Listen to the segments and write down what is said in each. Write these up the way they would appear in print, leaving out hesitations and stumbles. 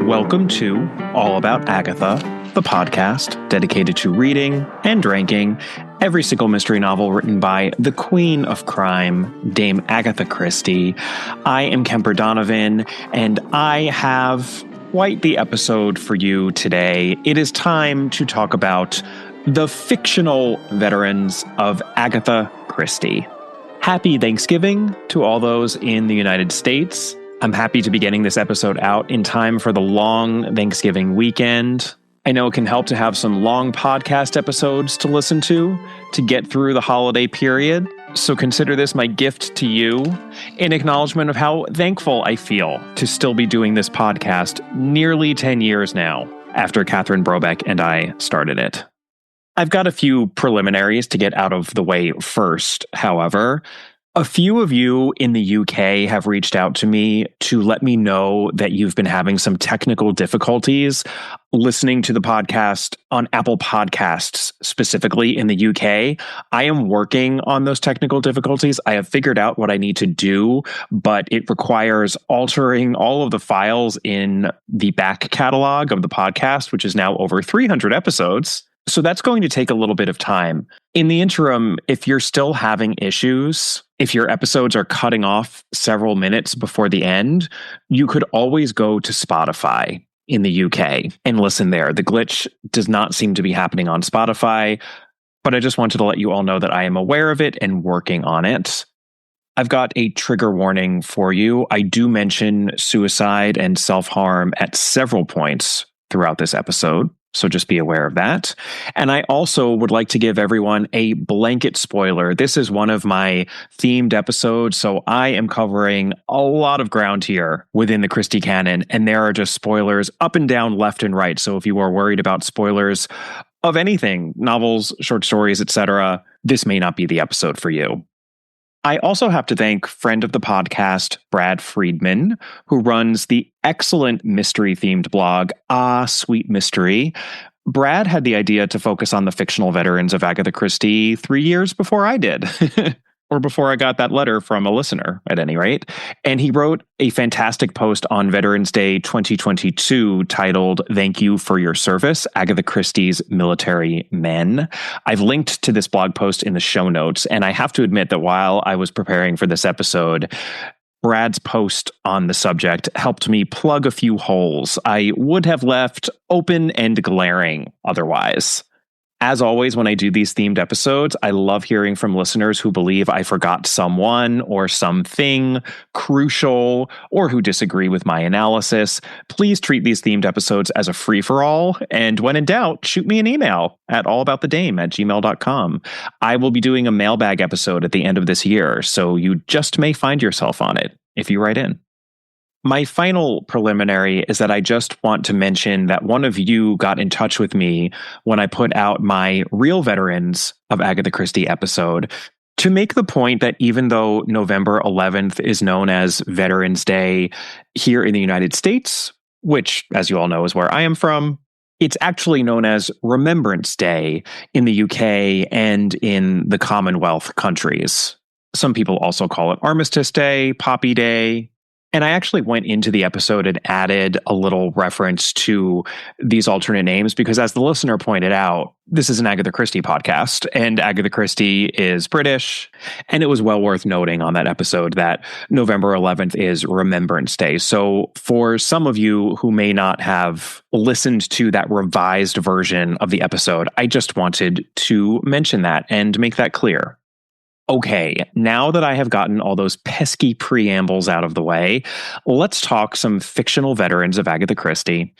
Welcome to All About Agatha, the podcast dedicated to reading and ranking every single mystery novel written by the Queen of Crime, Dame Agatha Christie. I am Kemper Donovan, and I have quite the episode for you today. It is time to talk about the fictional veterans of Agatha Christie. Happy Thanksgiving to all those in the United States. I'm happy to be getting this episode out in time for the long Thanksgiving weekend. I know it can help to have some long podcast episodes to listen to get through the holiday period. So consider this my gift to you in acknowledgement of how thankful I feel to still be doing this podcast nearly 10 years now after Catherine Brobeck and I started it. I've got a few preliminaries to get out of the way first, however. A few of you in the UK have reached out to me to let me know that you've been having some technical difficulties listening to the podcast on Apple Podcasts, specifically in the UK. I am working on those technical difficulties. I have figured out what I need to do, but it requires altering all of the files in the back catalog of the podcast, which is now over 300 episodes. So that's going to take a little bit of time. In the interim, if you're still having issues, if your episodes are cutting off several minutes before the end, you could always go to Spotify in the UK and listen there. The glitch does not seem to be happening on Spotify, but I just wanted to let you all know that I am aware of it and working on it. I've got a trigger warning for you. I do mention suicide and self-harm at several points throughout this episode. So just be aware of that. And I also would like to give everyone a blanket spoiler. This is one of my themed episodes, so I am covering a lot of ground here within the Christie canon, and there are just spoilers up and down, left and right. So if you are worried about spoilers of anything, novels, short stories, etc., this may not be the episode for you. I also have to thank friend of the podcast, Brad Friedman, who runs the excellent mystery-themed blog, Ah, Sweet Mystery. Brad had the idea to focus on the fictional veterans of Agatha Christie 3 years before I did, or before I got that letter from a listener, at any rate. And he wrote a fantastic post on Veterans Day 2022 titled, "Thank You for Your Service, Agatha Christie's Military Men." I've linked to this blog post in the show notes, and I have to admit that while I was preparing for this episode, Brad's post on the subject helped me plug a few holes I would have left open and glaring otherwise. As always, when I do these themed episodes, I love hearing from listeners who believe I forgot someone or something crucial or who disagree with my analysis. Please treat these themed episodes as a free-for-all. And when in doubt, shoot me an email at allaboutthedame@gmail.com. I will be doing a mailbag episode at the end of this year, so you just may find yourself on it if you write in. My final preliminary is that I just want to mention that one of you got in touch with me when I put out my Real Veterans of Agatha Christie episode to make the point that even though November 11th is known as Veterans Day here in the United States, which, as you all know, is where I am from, it's actually known as Remembrance Day in the UK and in the Commonwealth countries. Some people also call it Armistice Day, Poppy Day. And I actually went into the episode and added a little reference to these alternate names because, as the listener pointed out, this is an Agatha Christie podcast, and Agatha Christie is British. And it was well worth noting on that episode that November 11th is Remembrance Day. So for some of you who may not have listened to that revised version of the episode, I just wanted to mention that and make that clear. Okay, now that I have gotten all those pesky preambles out of the way, let's talk some fictional veterans of Agatha Christie.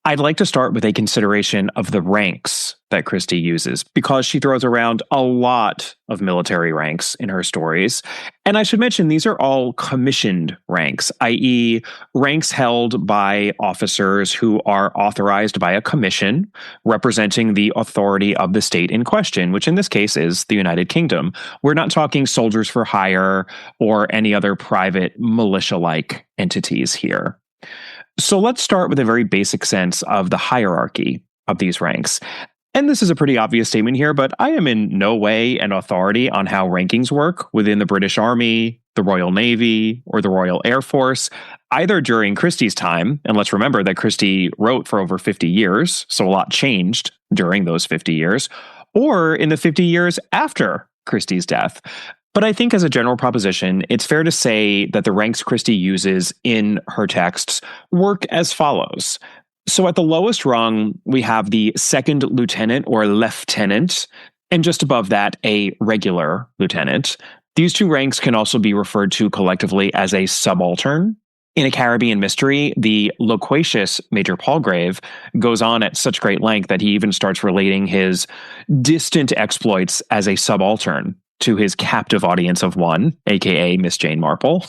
I'd like to start with a consideration of the ranks that Christie uses, because she throws around a lot of military ranks in her stories. And I should mention, these are all commissioned ranks, i.e. ranks held by officers who are authorized by a commission representing the authority of the state in question, which in this case is the United Kingdom. We're not talking soldiers for hire or any other private militia-like entities here. So let's start with a very basic sense of the hierarchy of these ranks. And this is a pretty obvious statement here, but I am in no way an authority on how rankings work within the British Army, the Royal Navy, or the Royal Air Force, either during Christie's time, and let's remember that Christie wrote for over 50 years, so a lot changed during those 50 years, or in the 50 years after Christie's death. But I think as a general proposition, it's fair to say that the ranks Christie uses in her texts work as follows. So at the lowest rung, we have the second lieutenant or lieutenant, and just above that, a regular lieutenant. These two ranks can also be referred to collectively as a subaltern. In A Caribbean Mystery, the loquacious Major Palgrave goes on at such great length that he even starts relating his distant exploits as a subaltern to his captive audience of one, aka Miss Jane Marple.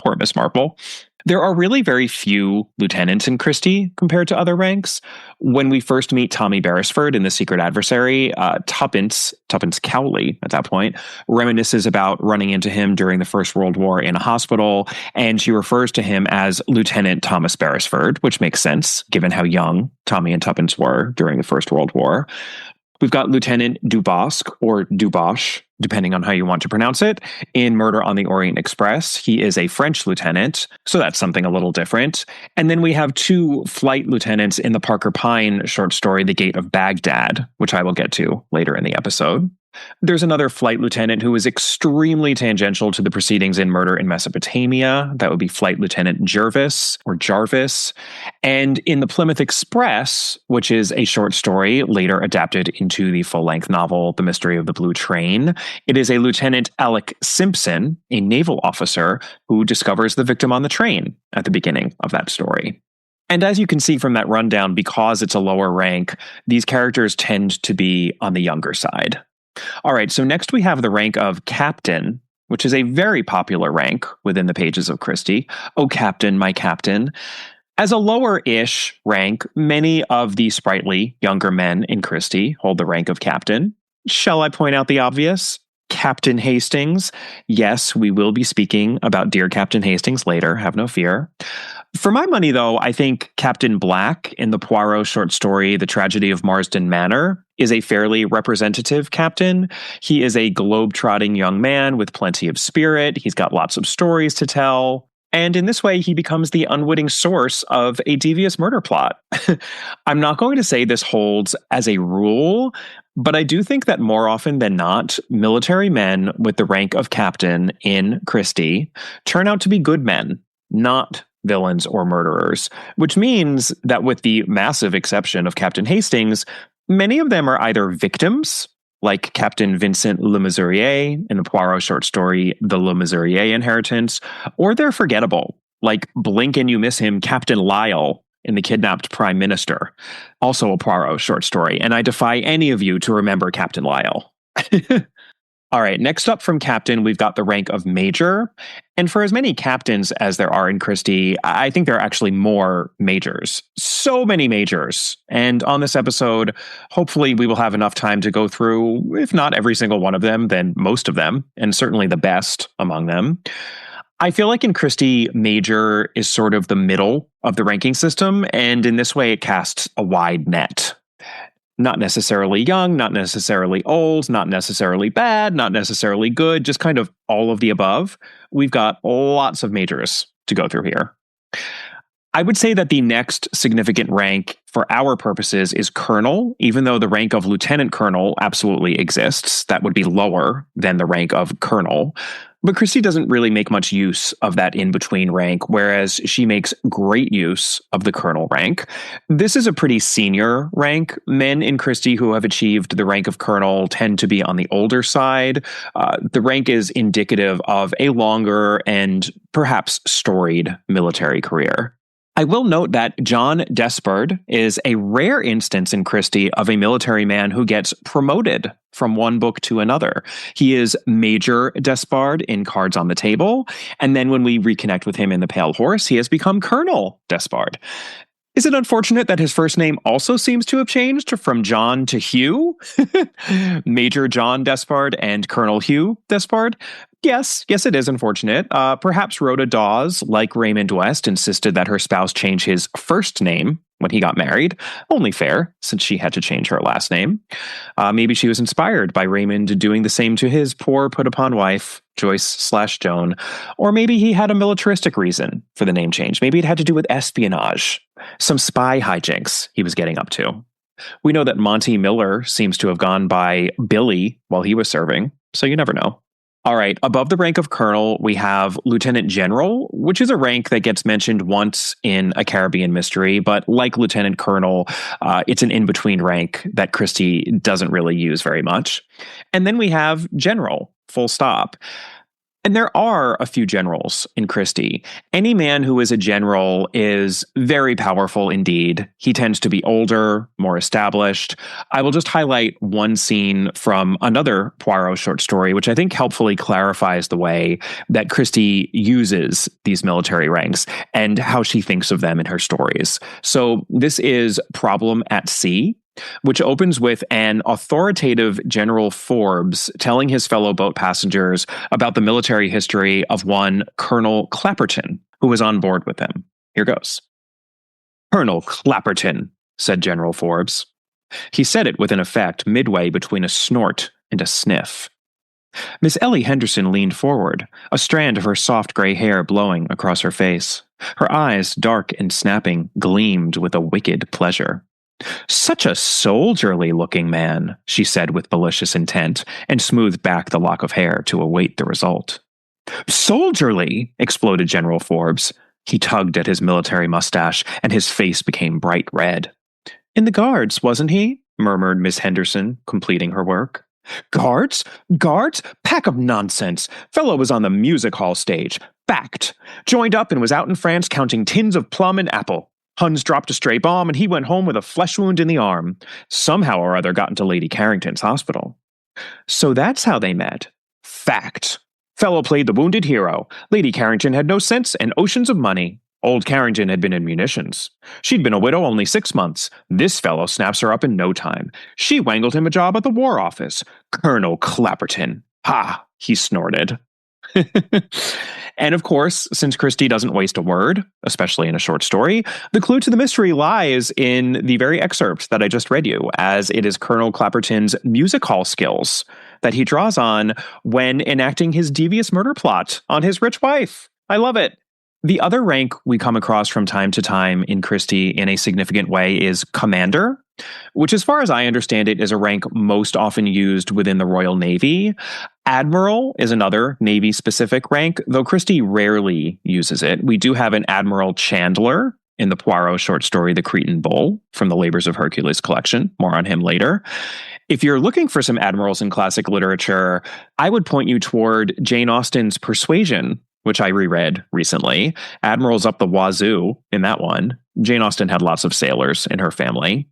Poor Miss Marple. There are really very few lieutenants in Christie compared to other ranks. When we first meet Tommy Beresford in The Secret Adversary, Tuppence Cowley at that point, reminisces about running into him during the First World War in a hospital, and she refers to him as Lieutenant Thomas Beresford, which makes sense given how young Tommy and Tuppence were during the First World War. We've got Lieutenant Dubosc, or Duboche, depending on how you want to pronounce it, in Murder on the Orient Express. He is a French lieutenant, so that's something a little different. And then we have two flight lieutenants in the Parker Pyne short story, The Gate of Baghdad, which I will get to later in the episode. There's another flight lieutenant who is extremely tangential to the proceedings in Murder in Mesopotamia. That would be Flight Lieutenant Jarvis. And in the Plymouth Express, which is a short story later adapted into the full-length novel, The Mystery of the Blue Train, it is a Lieutenant Alec Simpson, a naval officer, who discovers the victim on the train at the beginning of that story. And as you can see from that rundown, because it's a lower rank, these characters tend to be on the younger side. All right, so next we have the rank of Captain, which is a very popular rank within the pages of Christie. Oh, Captain, my Captain. As a lower-ish rank, many of the sprightly younger men in Christie hold the rank of Captain. Shall I point out the obvious? Captain Hastings. Yes, we will be speaking about Dear Captain Hastings later, have no fear. For my money, though, I think Captain Black in the Poirot short story, The Tragedy of Marsden Manor, is a fairly representative captain. He is a globe-trotting young man with plenty of spirit. He's got lots of stories to tell. And in this way, he becomes the unwitting source of a devious murder plot. I'm not going to say this holds as a rule, but I do think that more often than not, military men with the rank of captain in Christie turn out to be good men, not villains or murderers, which means that with the massive exception of Captain Hastings, many of them are either victims, like Captain Vincent Le Mesurier in the Poirot short story, The Le Mesurier Inheritance, or they're forgettable, like blink and you miss him Captain Lyle in The Kidnapped Prime Minister, also a Poirot short story, and I defy any of you to remember Captain Lyle. All right, next up from captain, we've got the rank of major. And for as many captains as there are in Christie, I think there are actually more majors. So many majors. And on this episode, hopefully we will have enough time to go through, if not every single one of them, then most of them, and certainly the best among them. I feel like in Christie, major is sort of the middle of the ranking system, and in this way it casts a wide net. Not necessarily young, not necessarily old, not necessarily bad, not necessarily good, just kind of all of the above. We've got lots of majors to go through here. I would say that the next significant rank for our purposes is colonel, even though the rank of lieutenant colonel absolutely exists. That would be lower than the rank of colonel. But Christie doesn't really make much use of that in-between rank, whereas she makes great use of the colonel rank. This is a pretty senior rank. Men in Christie who have achieved the rank of colonel tend to be on the older side. The rank is indicative of a longer and perhaps storied military career. I will note that John Despard is a rare instance in Christie of a military man who gets promoted from one book to another. He is Major Despard in Cards on the Table, and then when we reconnect with him in The Pale Horse, he has become Colonel Despard. Is it unfortunate that his first name also seems to have changed from John to Hugh? Major John Despard and Colonel Hugh Despard? Yes, it is unfortunate. Perhaps Rhoda Dawes, like Raymond West, insisted that her spouse change his first name when he got married. Only fair, since she had to change her last name. Maybe she was inspired by Raymond doing the same to his poor put-upon wife, Joyce/Joan. Or maybe he had a militaristic reason for the name change. Maybe it had to do with espionage, some spy hijinks he was getting up to. We know that Monty Miller seems to have gone by Billy while he was serving, so you never know. All right, above the rank of colonel, we have lieutenant general, which is a rank that gets mentioned once in A Caribbean Mystery, but like lieutenant colonel, it's an in-between rank that Christie doesn't really use very much. And then we have general, full stop. And there are a few generals in Christie. Any man who is a general is very powerful indeed. He tends to be older, more established. I will just highlight one scene from another Poirot short story, which I think helpfully clarifies the way that Christie uses these military ranks and how she thinks of them in her stories. So this is Problem at Sea, which opens with an authoritative General Forbes telling his fellow boat passengers about the military history of one Colonel Clapperton, who was on board with him. Here goes. "Colonel Clapperton," said General Forbes. He said it with an effect midway between a snort and a sniff. Miss Ellie Henderson leaned forward, a strand of her soft gray hair blowing across her face. Her eyes, dark and snapping, gleamed with a wicked pleasure. "Such a soldierly-looking man," she said with malicious intent, and smoothed back the lock of hair to await the result. "Soldierly?" exploded General Forbes. He tugged at his military mustache, and his face became bright red. "In the Guards, wasn't he?" murmured Miss Henderson, completing her work. "Guards? Guards? Pack of nonsense. Fellow was on the music hall stage. Backed. Joined up and was out in France counting tins of plum and apple. Huns dropped a stray bomb, and he went home with a flesh wound in the arm. Somehow or other got into Lady Carrington's hospital." "So that's how they met." "Fact. Fellow played the wounded hero. Lady Carrington had no sense and oceans of money. Old Carrington had been in munitions. She'd been a widow only 6 months. This fellow snaps her up in no time. She wangled him a job at the War Office. Colonel Clapperton. Ha!" he snorted. And of course, since Christie doesn't waste a word, especially in a short story, the clue to the mystery lies in the very excerpt that I just read you, as it is Colonel Clapperton's music hall skills that he draws on when enacting his devious murder plot on his rich wife. I love it. The other rank we come across from time to time in Christie in a significant way is commander, which, as far as I understand it, is a rank most often used within the Royal Navy. Admiral is another Navy-specific rank, though Christie rarely uses it. We do have an Admiral Chandler in the Poirot short story The Cretan Bull from the Labors of Hercules collection. More on him later. If you're looking for some admirals in classic literature, I would point you toward Jane Austen's Persuasion, which I reread recently. Admirals up the wazoo in that one. Jane Austen had lots of sailors in her family.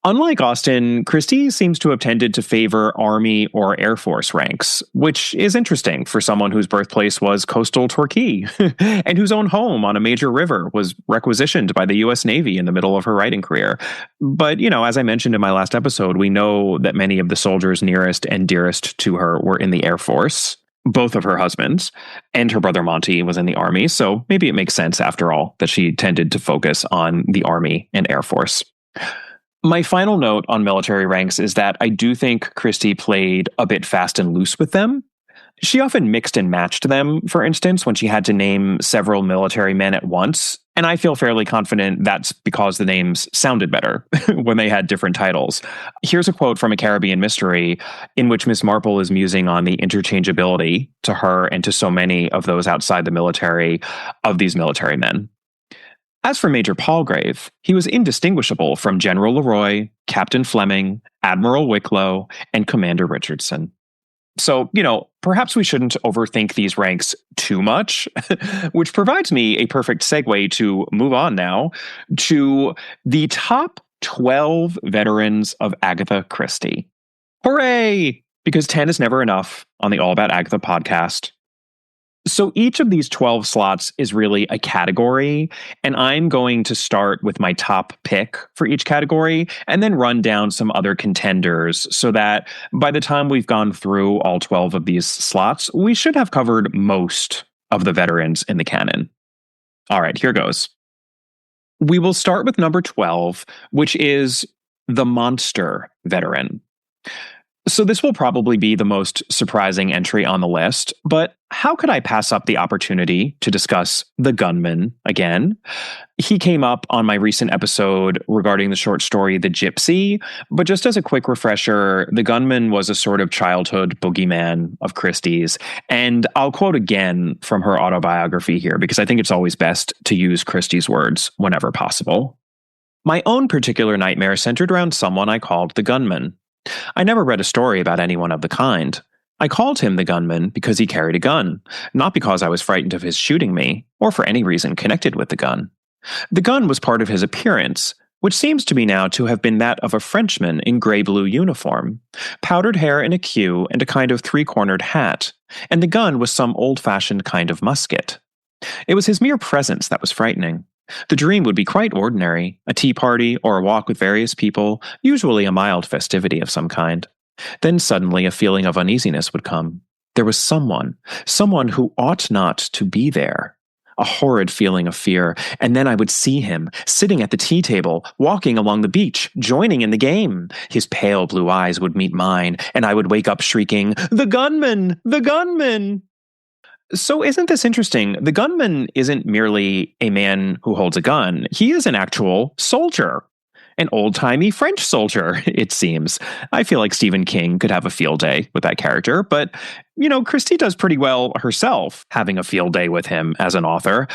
Unlike Austen, Christie seems to have tended to favor Army or Air Force ranks, which is interesting for someone whose birthplace was coastal Torquay and whose own home on a major river was requisitioned by the U.S. Navy in the middle of her writing career. But, as I mentioned in my last episode, we know that many of the soldiers nearest and dearest to her were in the Air Force. Both of her husbands, and her brother Monty was in the Army, so maybe it makes sense, after all, that she tended to focus on the Army and Air Force. My final note on military ranks is that I do think Christie played a bit fast and loose with them. She often mixed and matched them, for instance, when she had to name several military men at once, and I feel fairly confident that's because the names sounded better when they had different titles. Here's a quote from A Caribbean Mystery in which Miss Marple is musing on the interchangeability to her and to so many of those outside the military of these military men. As for Major Palgrave, he was indistinguishable from General Leroy, Captain Fleming, Admiral Wicklow, and Commander Richardson. So, perhaps we shouldn't overthink these ranks too much, which provides me a perfect segue to move on now to the top 12 veterans of Agatha Christie. Hooray! Because 10 is never enough on the All About Agatha podcast. So each of these 12 slots is really a category, and I'm going to start with my top pick for each category and then run down some other contenders so that by the time we've gone through all 12 of these slots, we should have covered most of the veterans in the canon. All right, here goes. We will start with number 12, which is the monster veteran. So this will probably be the most surprising entry on the list, but how could I pass up the opportunity to discuss the gunman again? He came up on my recent episode regarding the short story The Gypsy, but just as a quick refresher, the gunman was a sort of childhood boogeyman of Christie's, and I'll quote again from her autobiography here because I think it's always best to use Christie's words whenever possible. My own particular nightmare centered around someone I called the gunman. I never read a story about anyone of the kind. I called him the gunman because he carried a gun, not because I was frightened of his shooting me, or for any reason connected with the gun. The gun was part of his appearance, which seems to me now to have been that of a Frenchman in gray-blue uniform, powdered hair in a queue and a kind of three-cornered hat, and the gun was some old-fashioned kind of musket. It was his mere presence that was frightening. The dream would be quite ordinary, a tea party or a walk with various people, usually a mild festivity of some kind. Then suddenly a feeling of uneasiness would come. There was someone who ought not to be there. A horrid feeling of fear, and then I would see him, sitting at the tea table, walking along the beach, joining in the game. His pale blue eyes would meet mine, and I would wake up shrieking, "The gunman! The gunman!" So isn't this interesting? The gunman isn't merely a man who holds a gun. He is an actual soldier. An old-timey French soldier, it seems. I feel like Stephen King could have a field day with that character, but, Christie does pretty well herself having a field day with him as an author.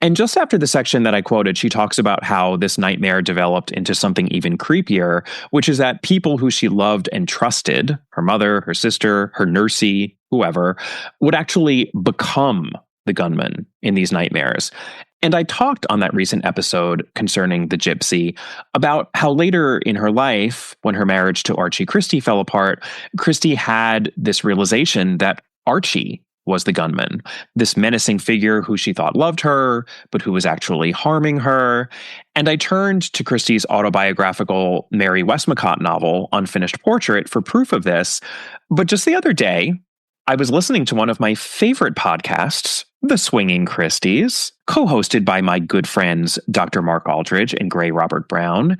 And just after the section that I quoted, she talks about how this nightmare developed into something even creepier, which is that people who she loved and trusted, her mother, her sister, her nursie, whoever, would actually become the gunman in these nightmares. And I talked on that recent episode concerning the Gypsy about how later in her life, when her marriage to Archie Christie fell apart, Christie had this realization that Archie was the gunman, this menacing figure who she thought loved her, but who was actually harming her. And I turned to Christie's autobiographical Mary Westmacott novel, Unfinished Portrait, for proof of this. But just the other day, I was listening to one of my favorite podcasts, The Swinging Christies, co-hosted by my good friends Dr. Mark Aldridge and Gray Robert Brown,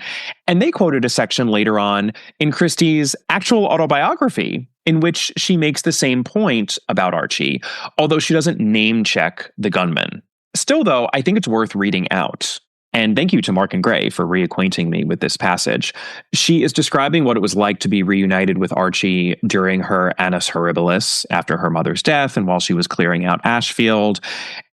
and they quoted a section later on in Christie's actual autobiography in which she makes the same point about Archie, although she doesn't name-check the gunman. Still, though, I think it's worth reading out. And thank you to Mark and Gray for reacquainting me with this passage. She is describing what it was like to be reunited with Archie during her annus horribilis after her mother's death and while she was clearing out Ashfield.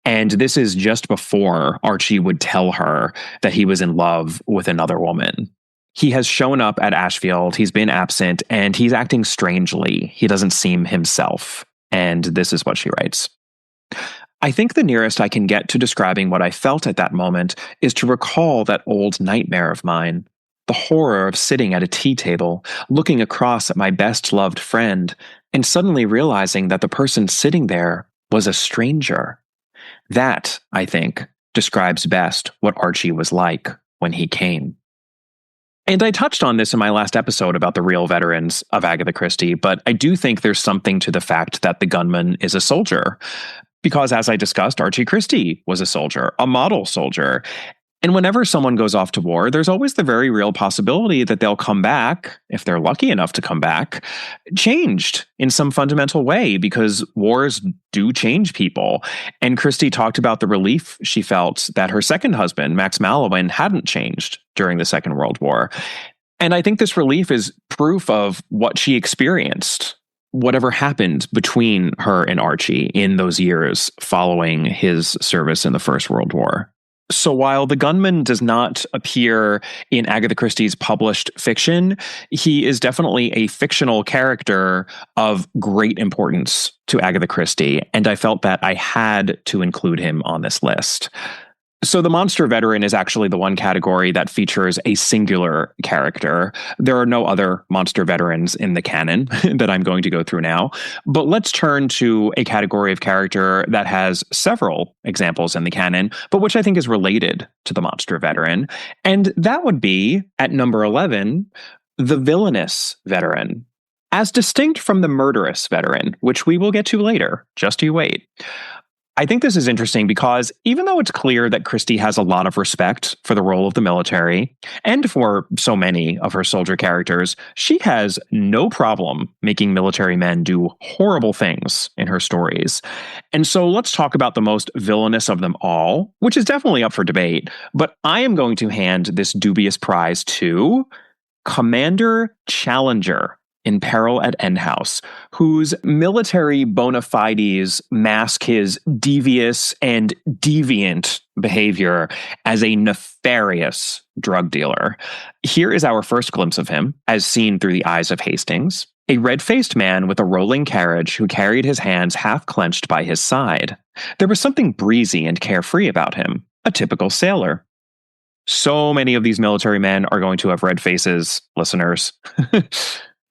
And this is just before Archie would tell her that he was in love with another woman. He has shown up at Ashfield, he's been absent, and he's acting strangely. He doesn't seem himself. And this is what she writes. I think the nearest I can get to describing what I felt at that moment is to recall that old nightmare of mine. The horror of sitting at a tea table, looking across at my best loved friend, and suddenly realizing that the person sitting there was a stranger. That, I think, describes best what Archie was like when he came. And I touched on this in my last episode about the real veterans of Agatha Christie, but I do think there's something to the fact that the gunman is a soldier. Because as I discussed, Archie Christie was a soldier, a model soldier. And whenever someone goes off to war, there's always the very real possibility that they'll come back, if they're lucky enough to come back, changed in some fundamental way, because wars do change people. And Christie talked about the relief she felt that her second husband, Max Mallowan, hadn't changed during the Second World War. And I think this relief is proof of what she experienced, whatever happened between her and Archie in those years following his service in the First World War. So while the gunman does not appear in Agatha Christie's published fiction, he is definitely a fictional character of great importance to Agatha Christie, and I felt that I had to include him on this list. So the monster veteran is actually the one category that features a singular character. There are no other monster veterans in the canon that I'm going to go through now. But let's turn to a category of character that has several examples in the canon, but which I think is related to the monster veteran. And that would be, at number 11, the villainous veteran, as distinct from the murderous veteran, which we will get to later. Just you wait. I think this is interesting because even though it's clear that Christie has a lot of respect for the role of the military and for so many of her soldier characters, she has no problem making military men do horrible things in her stories. And so let's talk about the most villainous of them all, which is definitely up for debate, but I am going to hand this dubious prize to Commander Challenger in Peril at End House, whose military bona fides mask his devious and deviant behavior as a nefarious drug dealer. Here is our first glimpse of him, as seen through the eyes of Hastings, a red-faced man with a rolling carriage who carried his hands half clenched by his side. There was something breezy and carefree about him, a typical sailor. So many of these military men are going to have red faces, listeners.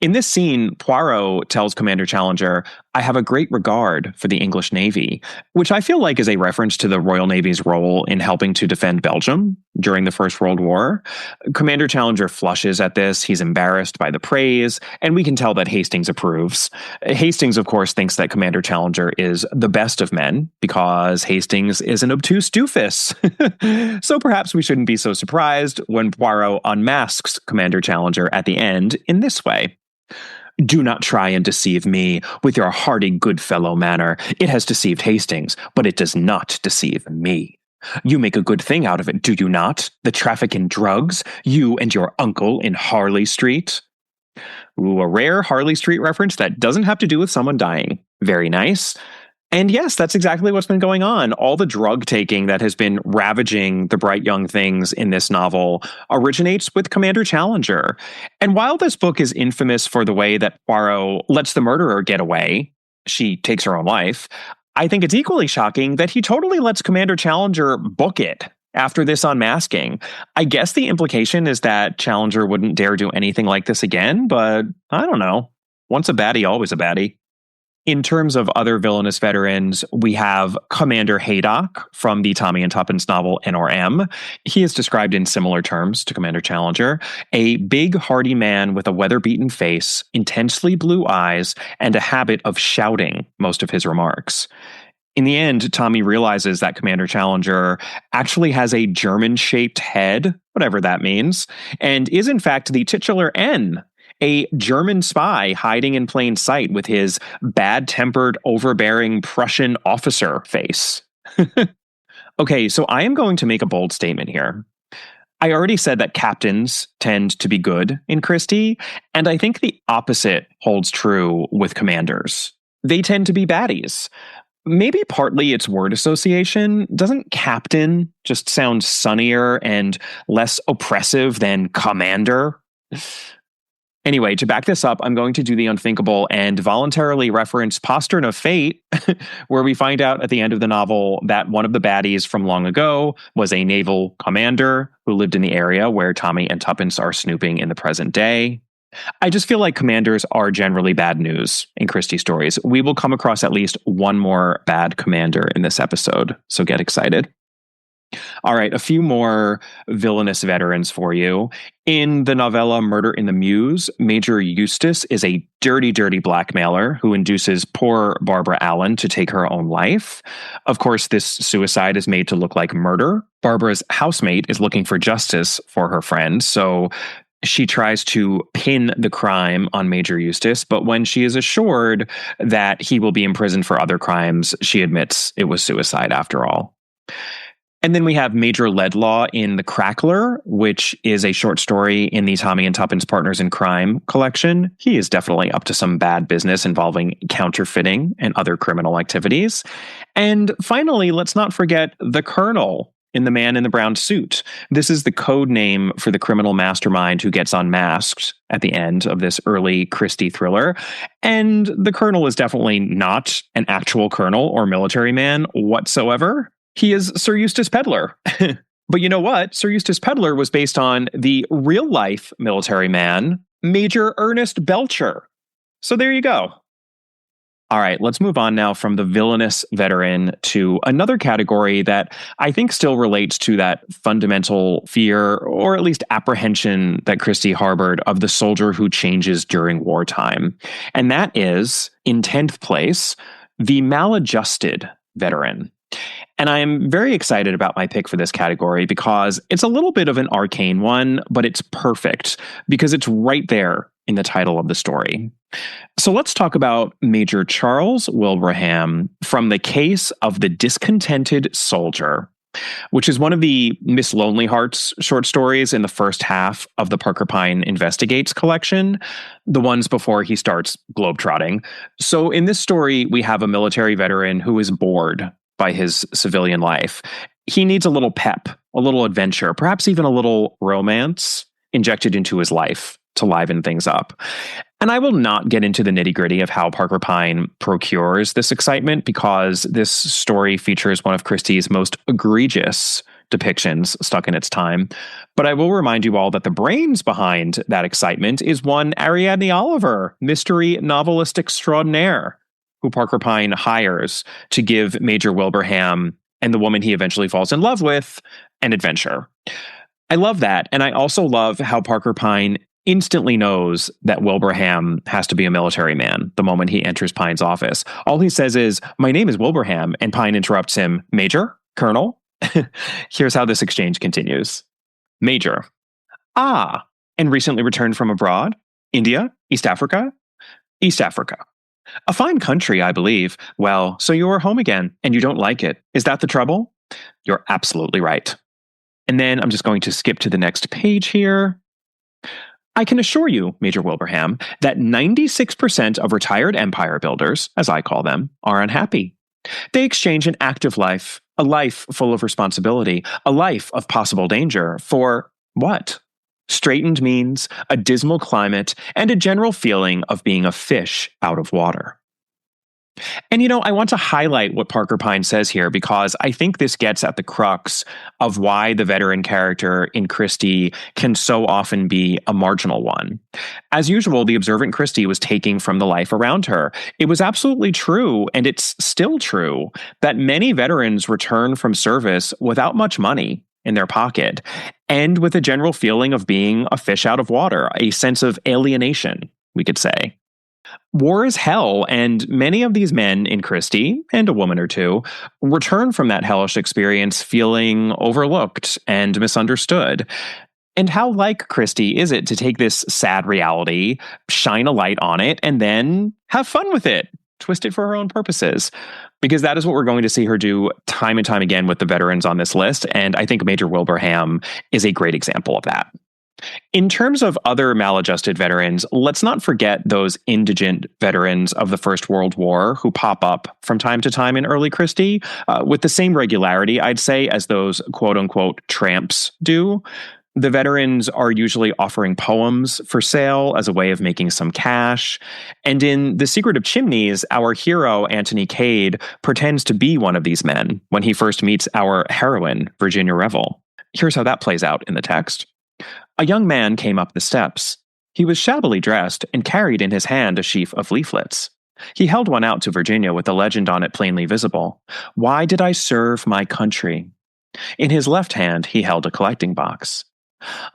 In this scene, Poirot tells Commander Challenger, "I have a great regard for the English Navy," which I feel like is a reference to the Royal Navy's role in helping to defend Belgium during the First World War. Commander Challenger flushes at this. He's embarrassed by the praise, and we can tell that Hastings approves. Hastings, of course, thinks that Commander Challenger is the best of men because Hastings is an obtuse doofus. So perhaps we shouldn't be so surprised when Poirot unmasks Commander Challenger at the end in this way. "Do not try and deceive me with your hearty good-fellow manner. It has deceived Hastings, but it does not deceive me. You make a good thing out of it, do you not? The traffic in drugs, you and your uncle in Harley Street." Ooh, a rare Harley Street reference that doesn't have to do with someone dying. Very nice. And yes, that's exactly what's been going on. All the drug taking that has been ravaging the bright young things in this novel originates with Commander Challenger. And while this book is infamous for the way that Poirot lets the murderer get away, she takes her own life, I think it's equally shocking that he totally lets Commander Challenger book it after this unmasking. I guess the implication is that Challenger wouldn't dare do anything like this again, but I don't know. Once a baddie, always a baddie. In terms of other villainous veterans, we have Commander Haydock from the Tommy and Tuppence novel N.R.M. He is described in similar terms to Commander Challenger, a big, hardy man with a weather-beaten face, intensely blue eyes, and a habit of shouting most of his remarks. In the end, Tommy realizes that Commander Challenger actually has a German-shaped head, whatever that means, and is in fact the titular N, a German spy hiding in plain sight with his bad-tempered, overbearing Prussian officer face. Okay, so I am going to make a bold statement here. I already said that captains tend to be good in Christie, and I think the opposite holds true with commanders. They tend to be baddies. Maybe partly it's word association. Doesn't captain just sound sunnier and less oppressive than commander? Anyway, to back this up, I'm going to do the unthinkable and voluntarily reference Postern of Fate, where we find out at the end of the novel that one of the baddies from long ago was a naval commander who lived in the area where Tommy and Tuppence are snooping in the present day. I just feel like commanders are generally bad news in Christie stories. We will come across at least one more bad commander in this episode, so get excited. All right, a few more villainous veterans for you. In the novella Murder in the Mews, Major Eustace is a dirty, dirty blackmailer who induces poor Barbara Allen to take her own life. Of course, this suicide is made to look like murder. Barbara's housemate is looking for justice for her friend, so she tries to pin the crime on Major Eustace, but when she is assured that he will be imprisoned for other crimes, she admits it was suicide after all. And then we have Major Ledlaw in The Crackler, which is a short story in the Tommy and Tuppence Partners in Crime collection. He is definitely up to some bad business involving counterfeiting and other criminal activities. And finally, let's not forget the Colonel in The Man in the Brown Suit. This is the code name for the criminal mastermind who gets unmasked at the end of this early Christie thriller. And the Colonel is definitely not an actual colonel or military man whatsoever. He is Sir Eustace Pedlar. But you know what? Sir Eustace Pedlar was based on the real-life military man, Major Ernest Belcher. So there you go. All right, let's move on now from the villainous veteran to another category that I think still relates to that fundamental fear, or at least apprehension, that Christie harbored of the soldier who changes during wartime. And that is, in 10th place, the maladjusted veteran. And I'm very excited about my pick for this category because it's a little bit of an arcane one, but it's perfect because it's right there in the title of the story. So let's talk about Major Charles Wilbraham from The Case of the Discontented Soldier, which is one of the Miss Lonely Hearts short stories in the first half of the Parker Pyne Investigates collection, the ones before he starts globetrotting. So in this story, we have a military veteran who is bored by his civilian life. He needs a little pep, a little adventure, perhaps even a little romance injected into his life to liven things up. And I will not get into the nitty-gritty of how Parker Pyne procures this excitement because this story features one of Christie's most egregious depictions stuck in its time. But I will remind you all that the brains behind that excitement is one Ariadne Oliver, mystery novelist extraordinaire, who Parker Pyne hires to give Major Wilbraham and the woman he eventually falls in love with an adventure. I love that. And I also love how Parker Pyne instantly knows that Wilbraham has to be a military man the moment he enters Pyne's office. All he says is, "My name is Wilbraham," and Pyne interrupts him, "Major? Colonel?" Here's how this exchange continues. Major: "Ah, and recently returned from abroad? India? East Africa?" "East Africa. A fine country, I believe. Well, so you are home again, and you don't like it. Is that the trouble?" "You're absolutely right." And then I'm just going to skip to the next page here. "I can assure you, Major Wilbraham, that 96% of retired empire builders, as I call them, are unhappy. They exchange an active life, a life full of responsibility, a life of possible danger, for what? Straitened means, a dismal climate, and a general feeling of being a fish out of water." And I want to highlight what Parker Pyne says here because I think this gets at the crux of why the veteran character in Christie can so often be a marginal one. As usual, the observant Christie was taking from the life around her. It was absolutely true, and it's still true, that many veterans return from service without much money in their pocket and with a general feeling of being a fish out of water, a sense of alienation, we could say. War is hell, and many of these men in Christie, and a woman or two, return from that hellish experience feeling overlooked and misunderstood. And how like Christie is it to take this sad reality, shine a light on it, and then have fun with it, twist it for her own purposes? Because that is what we're going to see her do time and time again with the veterans on this list, and I think Major Wilbraham is a great example of that. In terms of other maladjusted veterans, let's not forget those indigent veterans of the First World War who pop up from time to time in early Christie with the same regularity, I'd say, as those quote-unquote tramps do. The veterans are usually offering poems for sale as a way of making some cash. And in The Secret of Chimneys, our hero, Anthony Cade, pretends to be one of these men when he first meets our heroine, Virginia Revel. Here's how that plays out in the text. "A young man came up the steps. He was shabbily dressed and carried in his hand a sheaf of leaflets. He held one out to Virginia with the legend on it plainly visible. 'Why did I serve my country?' In his left hand, he held a collecting box.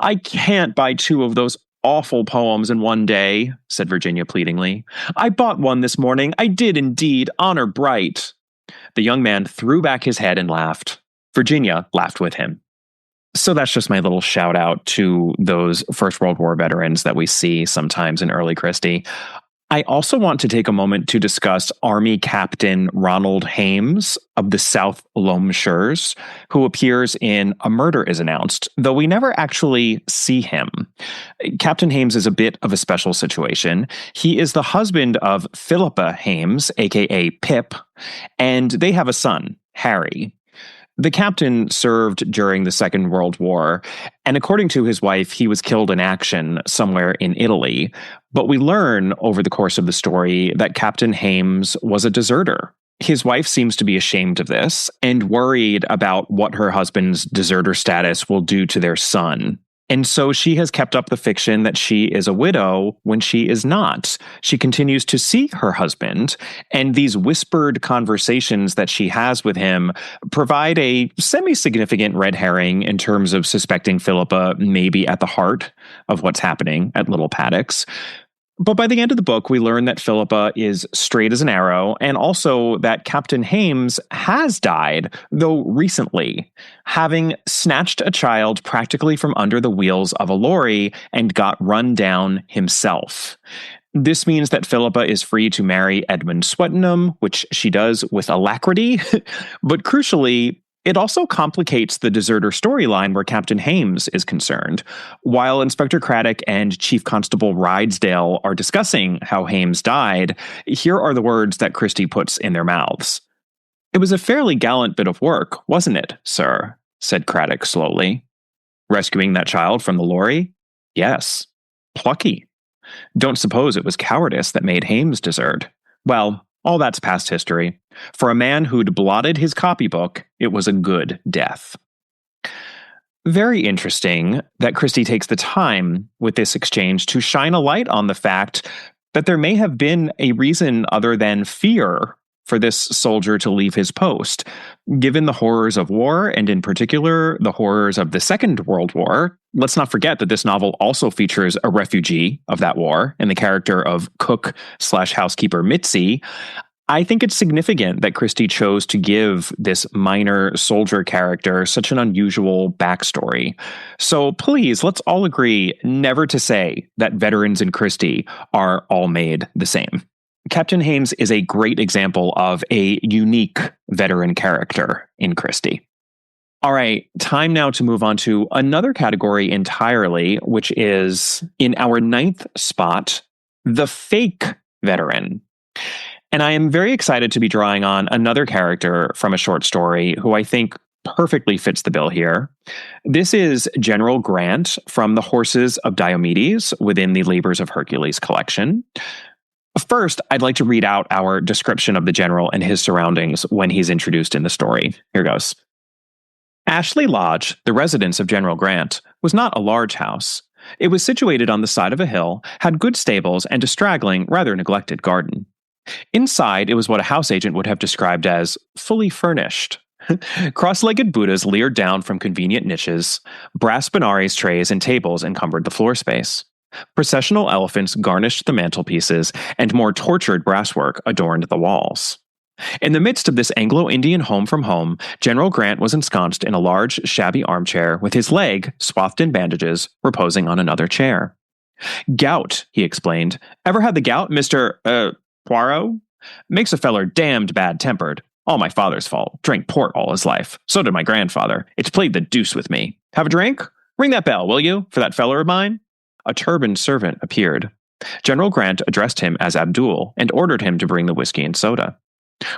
'I can't buy 2 of those awful poems in one day,' said Virginia pleadingly. 'I bought one this morning. I did indeed, honor bright.' The young man threw back his head and laughed. Virginia laughed with him." So that's just my little shout out to those First World War veterans that we see sometimes in early Christie. I also want to take a moment to discuss Army Captain Ronald Hames of the South Loamshires, who appears in A Murder is Announced, though we never actually see him. Captain Hames is a bit of a special situation. He is the husband of Philippa Hames, aka Pip, and they have a son, Harry. The captain served during the Second World War, and according to his wife, he was killed in action somewhere in Italy. But we learn over the course of the story that Captain Hames was a deserter. His wife seems to be ashamed of this and worried about what her husband's deserter status will do to their son. And so she has kept up the fiction that she is a widow when she is not. She continues to see her husband, and these whispered conversations that she has with him provide a semi-significant red herring in terms of suspecting Philippa may be at the heart of what's happening at Little Paddocks. But by the end of the book, we learn that Philippa is straight as an arrow, and also that Captain Hames has died, though recently, having snatched a child practically from under the wheels of a lorry and got run down himself. This means that Philippa is free to marry Edmund Swettenham, which she does with alacrity, but crucially, it also complicates the deserter storyline where Captain Hames is concerned. While Inspector Craddock and Chief Constable Rydesdale are discussing how Hames died, here are the words that Christie puts in their mouths. "It was a fairly gallant bit of work, wasn't it, sir?" said Craddock slowly. "Rescuing that child from the lorry? Yes. Plucky. Don't suppose it was cowardice that made Hames desert. Well, all that's past history. For a man who'd blotted his copybook, it was a good death." Very interesting that Christie takes the time with this exchange to shine a light on the fact that there may have been a reason other than fear for this soldier to leave his post. Given the horrors of war, and in particular the horrors of the Second World War, let's not forget that this novel also features a refugee of that war in the character of cook/housekeeper Mitzi. I think it's significant that Christie chose to give this minor soldier character such an unusual backstory. So please, let's all agree never to say that veterans in Christie are all made the same. Captain Hames is a great example of a unique veteran character in Christie. All right, time now to move on to another category entirely, which is in our 9th spot, the fake veteran. And I am very excited to be drawing on another character from a short story who I think perfectly fits the bill here. This is General Grant from The Horses of Diomedes within the Labors of Hercules collection. First, I'd like to read out our description of the general and his surroundings when he's introduced in the story. Here goes. Ashley Lodge, the residence of General Grant, was not a large house. It was situated on the side of a hill, had good stables, and a straggling, rather neglected garden. Inside, it was what a house agent would have described as fully furnished. Cross-legged Buddhas leered down from convenient niches. Brass Benares trays and tables encumbered the floor space. Processional elephants garnished the mantelpieces, and more tortured brasswork adorned the walls. In the midst of this Anglo-Indian home from home, General Grant was ensconced in a large, shabby armchair with his leg, swathed in bandages, reposing on another chair. "Gout," he explained. "Ever had the gout, Mr. Poirot? Makes a feller damned bad-tempered. All my father's fault. Drank port all his life. So did my grandfather. It's played the deuce with me. Have a drink? Ring that bell, will you, for that feller of mine?" A turbaned servant appeared. General Grant addressed him as Abdul and ordered him to bring the whiskey and soda.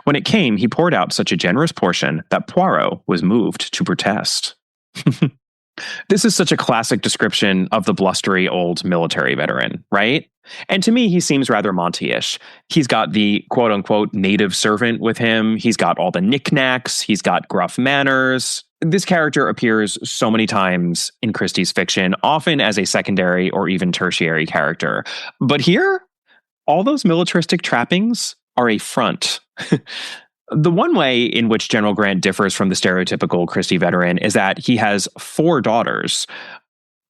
When it came, he poured out such a generous portion that Poirot was moved to protest. This is such a classic description of the blustery old military veteran, right? And to me, he seems rather Monty-ish. He's got the quote-unquote native servant with him. He's got all the knickknacks. He's got gruff manners. This character appears so many times in Christie's fiction, often as a secondary or even tertiary character. But here, all those militaristic trappings are a front. The one way in which General Grant differs from the stereotypical Christie veteran is that he has 4 daughters,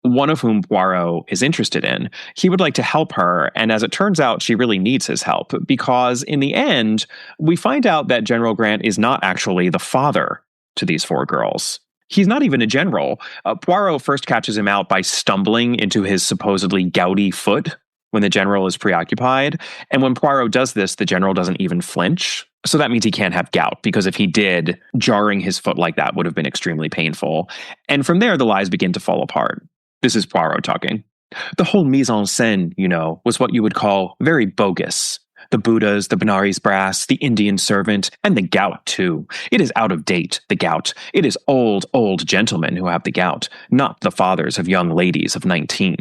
one of whom Poirot is interested in. He would like to help her, and as it turns out, she really needs his help, because in the end, we find out that General Grant is not actually the father to these 4 girls. He's not even a general. Poirot first catches him out by stumbling into his supposedly gouty foot when the general is preoccupied, and when Poirot does this, the general doesn't even flinch. So that means he can't have gout, because if he did, jarring his foot like that would have been extremely painful. And from there, the lies begin to fall apart. This is Poirot talking. "The whole mise en scène, you know, was what you would call very bogus. The Buddhas, the Benares brass, the Indian servant, and the gout, too. It is out of date, the gout. It is old, old gentlemen who have the gout, not the fathers of young ladies of 19.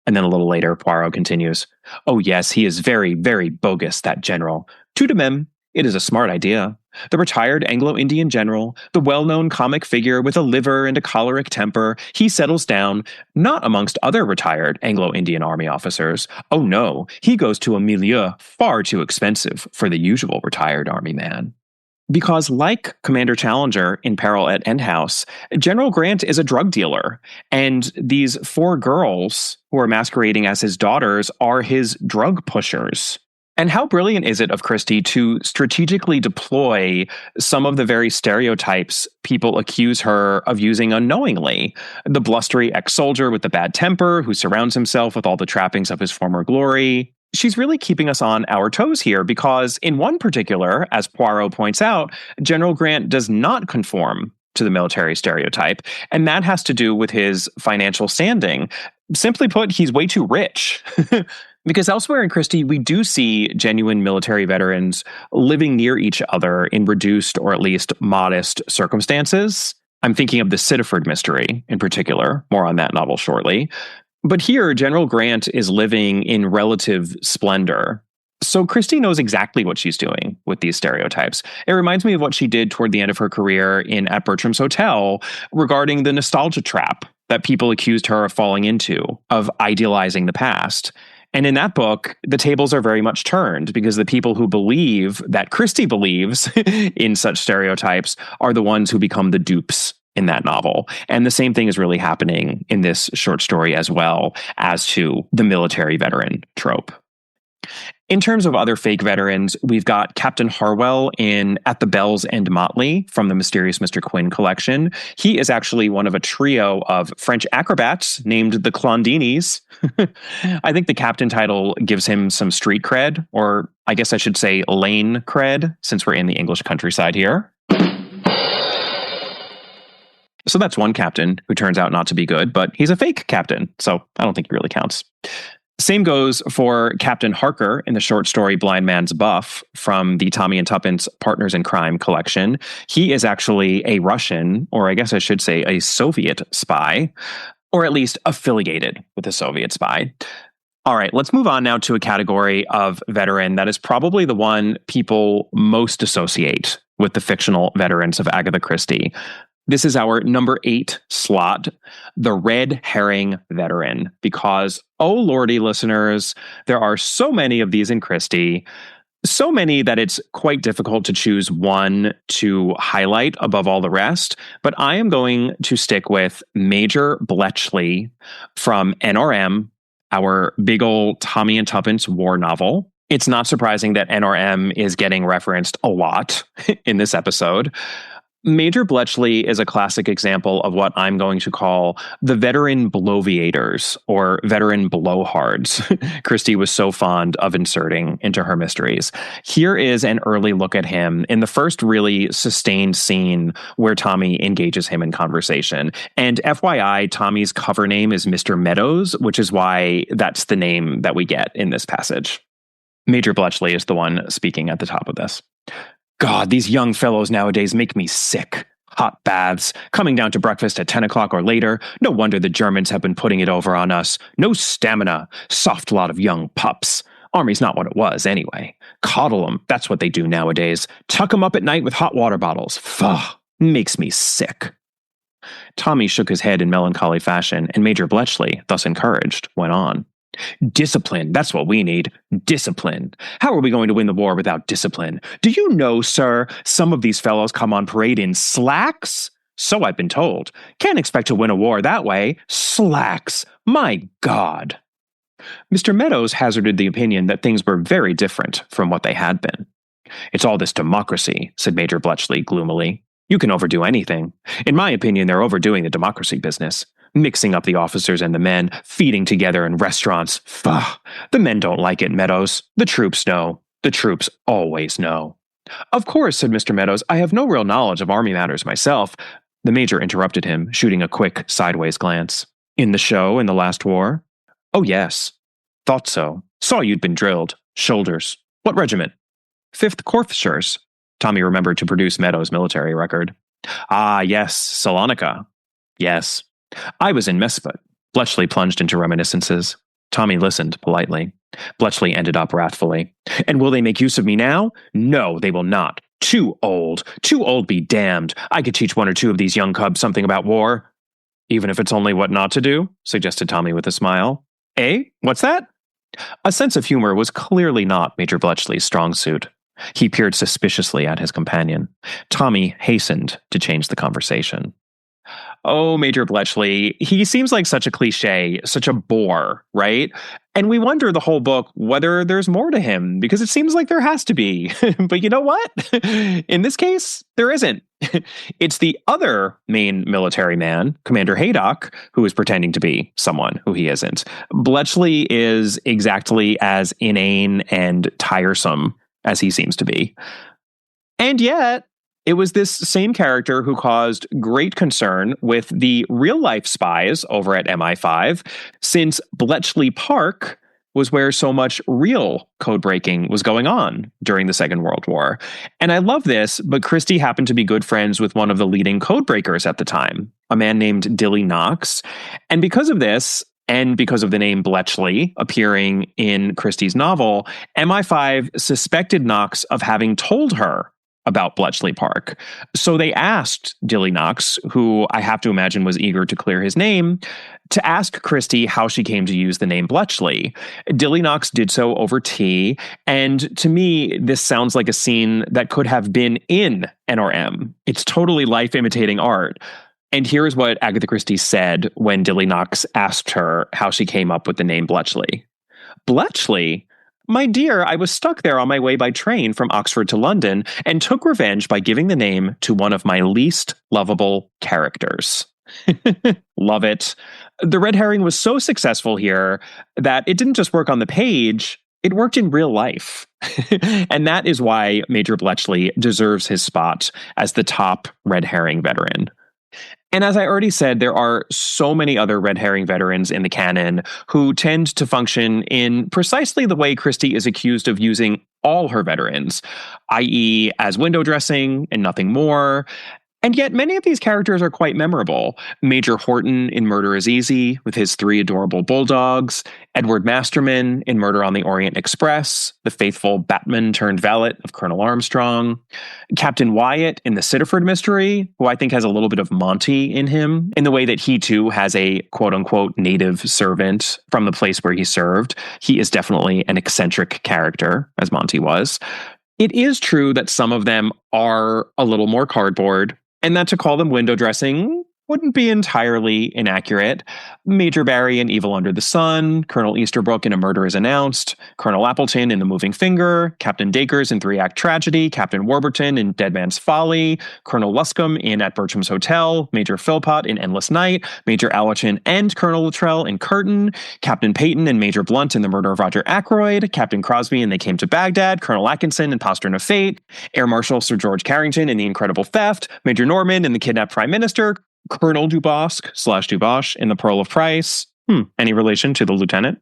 And then a little later, Poirot continues, "Oh yes, he is very, very bogus, that general. Tout de même, it is a smart idea. The retired Anglo-Indian general, the well-known comic figure with a liver and a choleric temper, he settles down, not amongst other retired Anglo-Indian army officers. Oh no, he goes to a milieu far too expensive for the usual retired army man." Because like Commander Challenger in Peril at Endhouse, General Grant is a drug dealer, and these 4 girls who are masquerading as his daughters are his drug pushers. And how brilliant is it of Christie to strategically deploy some of the very stereotypes people accuse her of using unknowingly? The blustery ex-soldier with the bad temper who surrounds himself with all the trappings of his former glory. She's really keeping us on our toes here because in one particular, as Poirot points out, General Grant does not conform to the military stereotype, and that has to do with his financial standing. Simply put, he's way too rich. Because elsewhere in Christie, we do see genuine military veterans living near each other in reduced or at least modest circumstances. I'm thinking of the Sittaford mystery in particular, more on that novel shortly. But here, General Grant is living in relative splendor. So Christie knows exactly what she's doing with these stereotypes. It reminds me of what she did toward the end of her career in At Bertram's Hotel regarding the nostalgia trap that people accused her of falling into, of idealizing the past. And in that book, the tables are very much turned because the people who believe that Christie believes in such stereotypes are the ones who become the dupes in that novel. And the same thing is really happening in this short story as well as to the military veteran trope. In terms of other fake veterans, we've got Captain Harwell in At the Bells and Motley from the Mysterious Mr. Quinn collection. He is actually one of a trio of French acrobats named the Clondinis. I think the captain title gives him some street cred, or I guess I should say lane cred, since we're in the English countryside here. So that's one captain who turns out not to be good, but he's a fake captain, so I don't think he really counts. Same goes for Captain Harker in the short story Blind Man's Buff from the Tommy and Tuppence Partners in Crime collection. He is actually a Russian, or I guess I should say a Soviet spy, or at least affiliated with a Soviet spy. All right, let's move on now to a category of veteran that is probably the one people most associate with the fictional veterans of Agatha Christie. This is our number 8 slot, the red herring veteran, because, oh lordy, listeners, there are so many of these in Christie, so many that it's quite difficult to choose one to highlight above all the rest. But I am going to stick with Major Bletchley from NRM, our big old Tommy and Tuppence war novel. It's not surprising that NRM is getting referenced a lot in this episode. Major Bletchley is a classic example of what I'm going to call the veteran bloviators or veteran blowhards Christie was so fond of inserting into her mysteries. Here is an early look at him in the first really sustained scene where Tommy engages him in conversation. And FYI, Tommy's cover name is Mr. Meadows, which is why that's the name that we get in this passage. Major Bletchley is the one speaking at the top of this. God, these young fellows nowadays make me sick. Hot baths, coming down to breakfast at 10 o'clock or later. No wonder the Germans have been putting it over on us. No stamina. Soft lot of young pups. Army's not what it was, anyway. Coddle 'em, that's what they do nowadays. Tuck 'em up at night with hot water bottles. Pho, makes me sick. Tommy shook his head in melancholy fashion, and Major Bletchley, thus encouraged, went on. Discipline, that's what we need. Discipline. How are we going to win the war without discipline? Do you know, sir, some of these fellows come on parade in slacks? So I've been told. Can't expect to win a war that way. Slacks. My God. Mr. Meadows hazarded the opinion that things were very different from what they had been. It's all this democracy, said Major Bletchley gloomily. You can overdo anything. In my opinion, they're overdoing the democracy business. Mixing up the officers and the men, feeding together in restaurants. Pho, the men don't like it, Meadows. The troops know. The troops always know. Of course, said Mr. Meadows, I have no real knowledge of army matters myself. The major interrupted him, shooting a quick sideways glance. In the show in the last war? Oh, yes. Thought so. Saw you'd been drilled. Shoulders. What regiment? 5th Corfshires. Tommy remembered to produce Meadows' military record. Ah, yes, Salonika. Yes. I was in Messfoot. Bletchley plunged into reminiscences. Tommy listened politely. Bletchley ended up wrathfully. And will they make use of me now? No, they will not. Too old. Too old be damned. I could teach one or two of these young cubs something about war. Even if it's only what not to do, suggested Tommy with a smile. Eh? What's that? A sense of humor was clearly not Major Bletchley's strong suit. He peered suspiciously at his companion. Tommy hastened to change the conversation. Oh, Major Bletchley, he seems like such a cliche, such a bore, right? And we wonder the whole book whether there's more to him, because it seems like there has to be. But you know what? In this case, there isn't. It's the other main military man, Commander Haydock, who is pretending to be someone who he isn't. Bletchley is exactly as inane and tiresome as he seems to be. And yet, it was this same character who caused great concern with the real-life spies over at MI5, since Bletchley Park was where so much real code-breaking was going on during the Second World War. And I love this, but Christie happened to be good friends with one of the leading code-breakers at the time, a man named Dilly Knox. And because of this, and because of the name Bletchley appearing in Christie's novel, MI5 suspected Knox of having told her about Bletchley Park. So they asked Dilly Knox, who I have to imagine was eager to clear his name, to ask Christie how she came to use the name Bletchley. Dilly Knox did so over tea, and to me, this sounds like a scene that could have been in NRM. It's totally life-imitating art. And here's what Agatha Christie said when Dilly Knox asked her how she came up with the name Bletchley. "Bletchley? My dear, I was stuck there on my way by train from Oxford to London and took revenge by giving the name to one of my least lovable characters." Love it. The red herring was so successful here that it didn't just work on the page, it worked in real life. And that is why Major Bletchley deserves his spot as the top red herring veteran. And as I already said, there are so many other red herring veterans in the canon who tend to function in precisely the way Christie is accused of using all her veterans, i.e. as window dressing and nothing more. And yet many of these characters are quite memorable. Major Horton in Murder is Easy with his 3 adorable bulldogs, Edward Masterman in Murder on the Orient Express, the faithful Batman turned valet of Colonel Armstrong, Captain Wyatt in the Sitterford Mystery, who I think has a little bit of Monty in him, in the way that he too has a quote-unquote native servant from the place where he served. He is definitely an eccentric character, as Monty was. It is true that some of them are a little more cardboard, and that to call them window dressing wouldn't be entirely inaccurate. Major Barry in Evil Under the Sun, Colonel Easterbrook in A Murder is Announced, Colonel Appleton in The Moving Finger, Captain Dacres in 3-Act Tragedy, Captain Warburton in Dead Man's Folly, Colonel Luscombe in At Bertram's Hotel, Major Philpott in Endless Night, Major Allerton and Colonel Luttrell in Curtain, Captain Peyton and Major Blunt in The Murder of Roger Ackroyd, Captain Crosby in They Came to Baghdad, Colonel Atkinson in Postern of Fate, Air Marshal Sir George Carrington in The Incredible Theft, Major Norman in The Kidnapped Prime Minister, Colonel Dubosc/Dubosh in The Pearl of Price. Any relation to the lieutenant?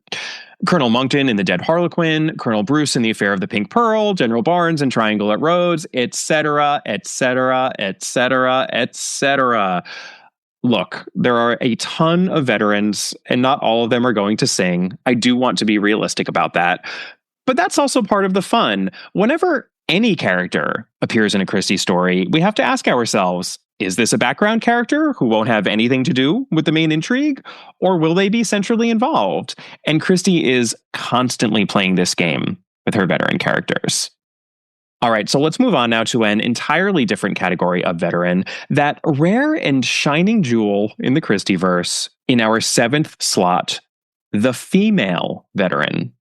Colonel Monckton in The Dead Harlequin, Colonel Bruce in The Affair of the Pink Pearl, General Barnes in Triangle at Rhodes, etc., etc., etc., etc. Look, there are a ton of veterans, and not all of them are going to sing. I do want to be realistic about that. But that's also part of the fun. Whenever any character appears in a Christie story, we have to ask ourselves, is this a background character who won't have anything to do with the main intrigue? Or will they be centrally involved? And Christie is constantly playing this game with her veteran characters. All right, so let's move on now to an entirely different category of veteran, that rare and shining jewel in the Christieverse in our 7th slot, the female veteran.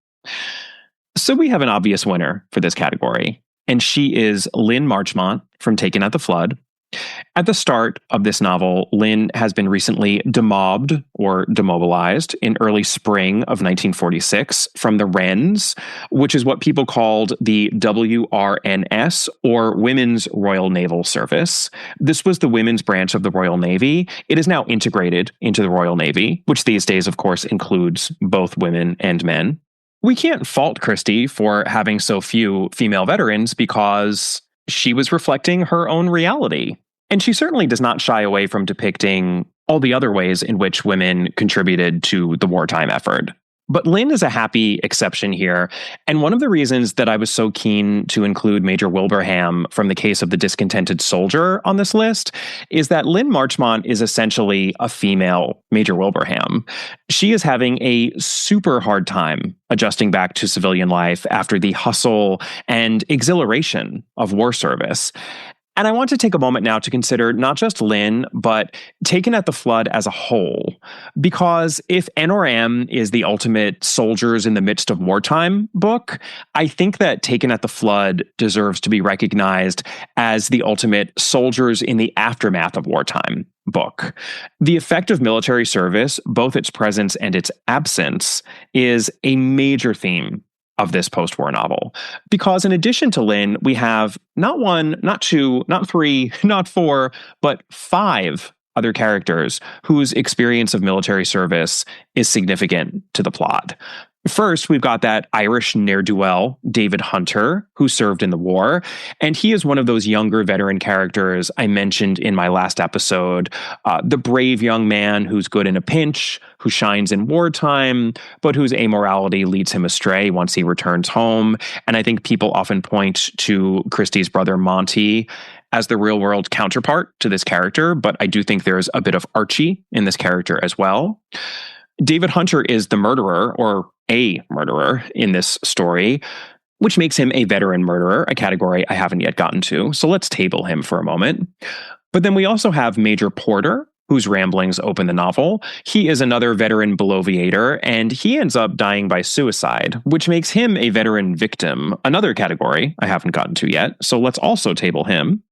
So we have an obvious winner for this category, and she is Lynn Marchmont from Taken at the Flood. At the start of this novel, Lynn has been recently demobbed or demobilized in early spring of 1946 from the Wrens, which is what people called the WRNS, or Women's Royal Naval Service. This was the women's branch of the Royal Navy. It is now integrated into the Royal Navy, which these days, of course, includes both women and men. We can't fault Christie for having so few female veterans because she was reflecting her own reality. And she certainly does not shy away from depicting all the other ways in which women contributed to the wartime effort. But Lynn is a happy exception here. And one of the reasons that I was so keen to include Major Wilbraham from the Case of the Discontented Soldier on this list is that Lynn Marchmont is essentially a female Major Wilbraham. She is having a super hard time adjusting back to civilian life after the hustle and exhilaration of war service. And I want to take a moment now to consider not just Lynn, but Taken at the Flood as a whole. Because if NRM is the ultimate soldiers in the midst of wartime book, I think that Taken at the Flood deserves to be recognized as the ultimate soldiers in the aftermath of wartime book. The effect of military service, both its presence and its absence, is a major theme of this post-war novel. Because in addition to Lynn, we have not one, not two, not three, not four, but 5 other characters whose experience of military service is significant to the plot. First, we've got that Irish ne'er-do-well, David Hunter, who served in the war. And he is one of those younger veteran characters I mentioned in my last episode. The brave young man who's good in a pinch, who shines in wartime, but whose amorality leads him astray once he returns home. And I think people often point to Christie's brother Monty as the real-world counterpart to this character, but I do think there's a bit of Archie in this character as well. David Hunter is the murderer, or a murderer, in this story, which makes him a veteran murderer, a category I haven't yet gotten to. So let's table him for a moment. But then we also have Major Porter, whose ramblings open the novel. He is another veteran bloviator, and he ends up dying by suicide, which makes him a veteran victim, another category I haven't gotten to yet. So let's also table him.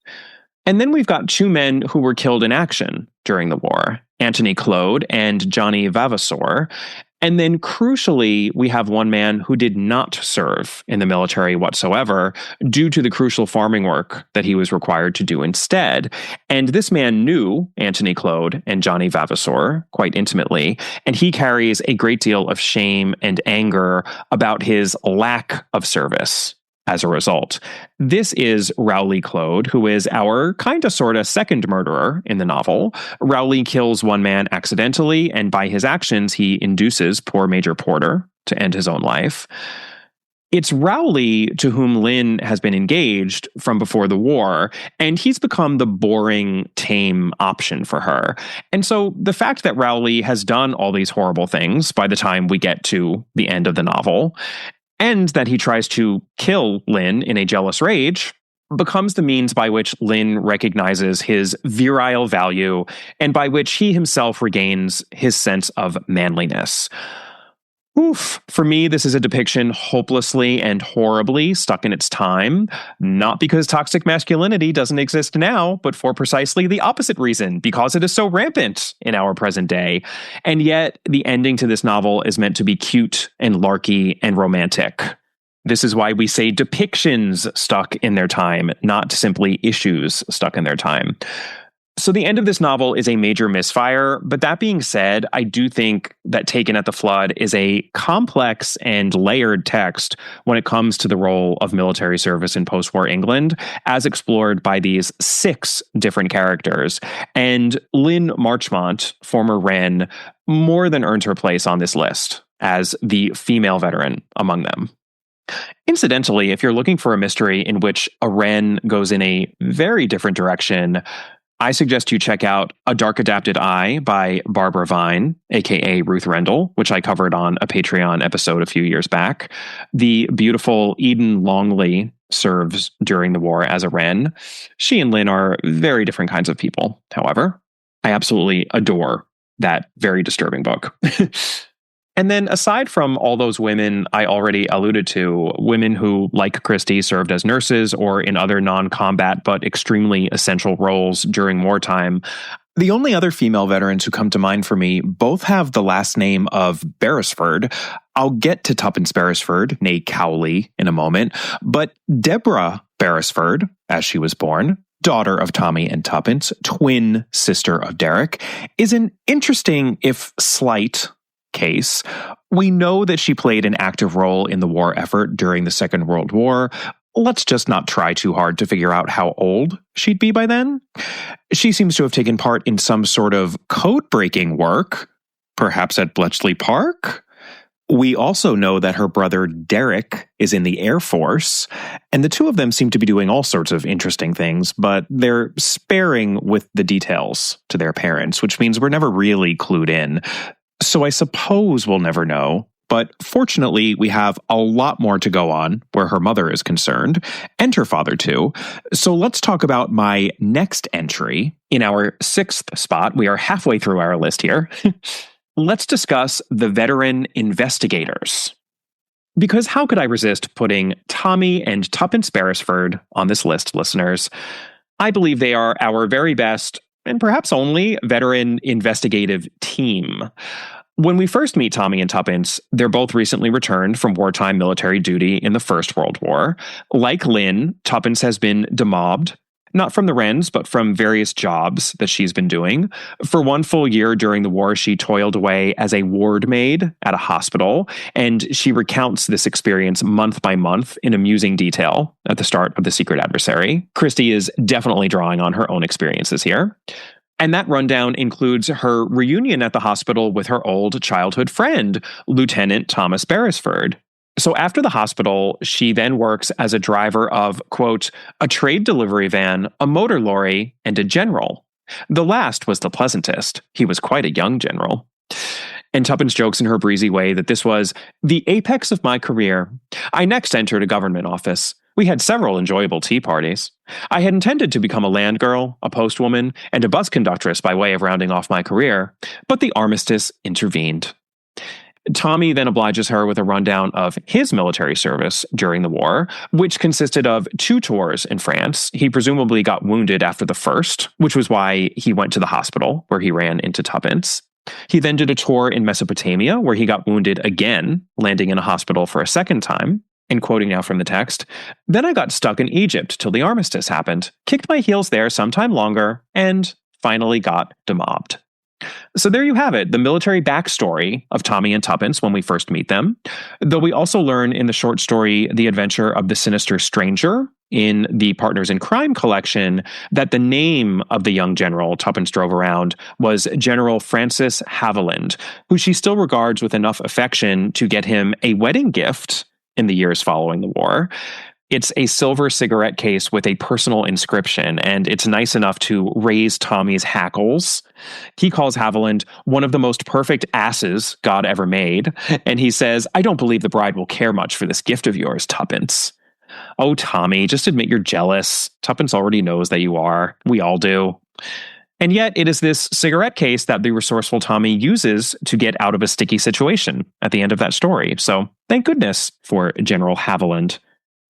And then we've got 2 men who were killed in action during the war, Anthony Claude and Johnny Vavasor. And then crucially, we have 1 man who did not serve in the military whatsoever due to the crucial farming work that he was required to do instead. And this man knew Anthony Claude and Johnny Vavasor quite intimately, and he carries a great deal of shame and anger about his lack of service. As a result, this is Rowley Claude, who is our kinda sorta second murderer in the novel. Rowley kills 1 man accidentally, and by his actions, he induces poor Major Porter to end his own life. It's Rowley to whom Lynn has been engaged from before the war, and he's become the boring, tame option for her. And so the fact that Rowley has done all these horrible things by the time we get to the end of the novel, and that he tries to kill Lynn in a jealous rage, becomes the means by which Lynn recognizes his virile value and by which he himself regains his sense of manliness. Oof. For me, this is a depiction hopelessly and horribly stuck in its time, not because toxic masculinity doesn't exist now, but for precisely the opposite reason, because it is so rampant in our present day. And yet, the ending to this novel is meant to be cute and larky and romantic. This is why we say depictions stuck in their time, not simply issues stuck in their time. So the end of this novel is a major misfire, but that being said, I do think that Taken at the Flood is a complex and layered text when it comes to the role of military service in post-war England, as explored by these 6 different characters. And Lynn Marchmont, former Wren, more than earned her place on this list as the female veteran among them. Incidentally, if you're looking for a mystery in which a Wren goes in a very different direction, I suggest you check out A Dark Adapted Eye by Barbara Vine, aka Ruth Rendell, which I covered on a Patreon episode a few years back. The beautiful Eden Longley serves during the war as a Wren. She and Lynn are very different kinds of people, however. I absolutely adore that very disturbing book. And then aside from all those women I already alluded to, women who, like Christie, served as nurses or in other non-combat but extremely essential roles during wartime, the only other female veterans who come to mind for me both have the last name of Beresford. I'll get to Tuppence Beresford, née Cowley, in a moment, but Deborah Beresford, as she was born, daughter of Tommy and Tuppence, twin sister of Derek, is an interesting, if slight, case. We know that she played an active role in the war effort during the Second World War. Let's just not try too hard to figure out how old she'd be by then. She seems to have taken part in some sort of code-breaking work, perhaps at Bletchley Park. We also know that her brother Derek is in the Air Force, and the two of them seem to be doing all sorts of interesting things, but they're sparing with the details to their parents, which means we're never really clued in. So I suppose we'll never know. But fortunately, we have a lot more to go on where her mother is concerned, and her father too. So let's talk about my next entry. In our sixth spot, we are halfway through our list here. Let's discuss the veteran investigators. Because how could I resist putting Tommy and Tuppence Beresford on this list, listeners? I believe they are our very best, and perhaps only, veteran investigative team. When we first meet Tommy and Tuppence, they're both recently returned from wartime military duty in the First World War. Like Lynn, Tuppence has been demobbed, not from the Wrens, but from various jobs that she's been doing. For one full year during the war, she toiled away as a ward maid at a hospital, and she recounts this experience month by month in amusing detail at the start of The Secret Adversary. Christie is definitely drawing on her own experiences here. And that rundown includes her reunion at the hospital with her old childhood friend, Lieutenant Thomas Beresford. So after the hospital, she then works as a driver of, quote, a trade delivery van, a motor lorry, and a general. The last was the pleasantest. He was quite a young general. And Tuppence jokes in her breezy way that this was the apex of my career. I next entered a government office. We had several enjoyable tea parties. I had intended to become a land girl, a postwoman, and a bus conductress by way of rounding off my career, but the armistice intervened. Tommy then obliges her with a rundown of his military service during the war, which consisted of 2 tours in France. He presumably got wounded after the first, which was why he went to the hospital, where he ran into Tuppence. He then did a tour in Mesopotamia, where he got wounded again, landing in a hospital for a second time. And quoting now from the text, then I got stuck in Egypt till the armistice happened, kicked my heels there some time longer, and finally got demobbed. So there you have it, the military backstory of Tommy and Tuppence when we first meet them. Though we also learn in the short story The Adventure of the Sinister Stranger in the Partners in Crime collection that the name of the young general Tuppence drove around was General Francis Haviland, who she still regards with enough affection to get him a wedding gift in the years following the war. It's a silver cigarette case with a personal inscription, and it's nice enough to raise Tommy's hackles. He calls Haviland one of the most perfect asses God ever made, and he says, I don't believe the bride will care much for this gift of yours, Tuppence. Oh, Tommy, just admit you're jealous. Tuppence already knows that you are. We all do. And yet, it is this cigarette case that the resourceful Tommy uses to get out of a sticky situation at the end of that story. So, thank goodness for General Haviland.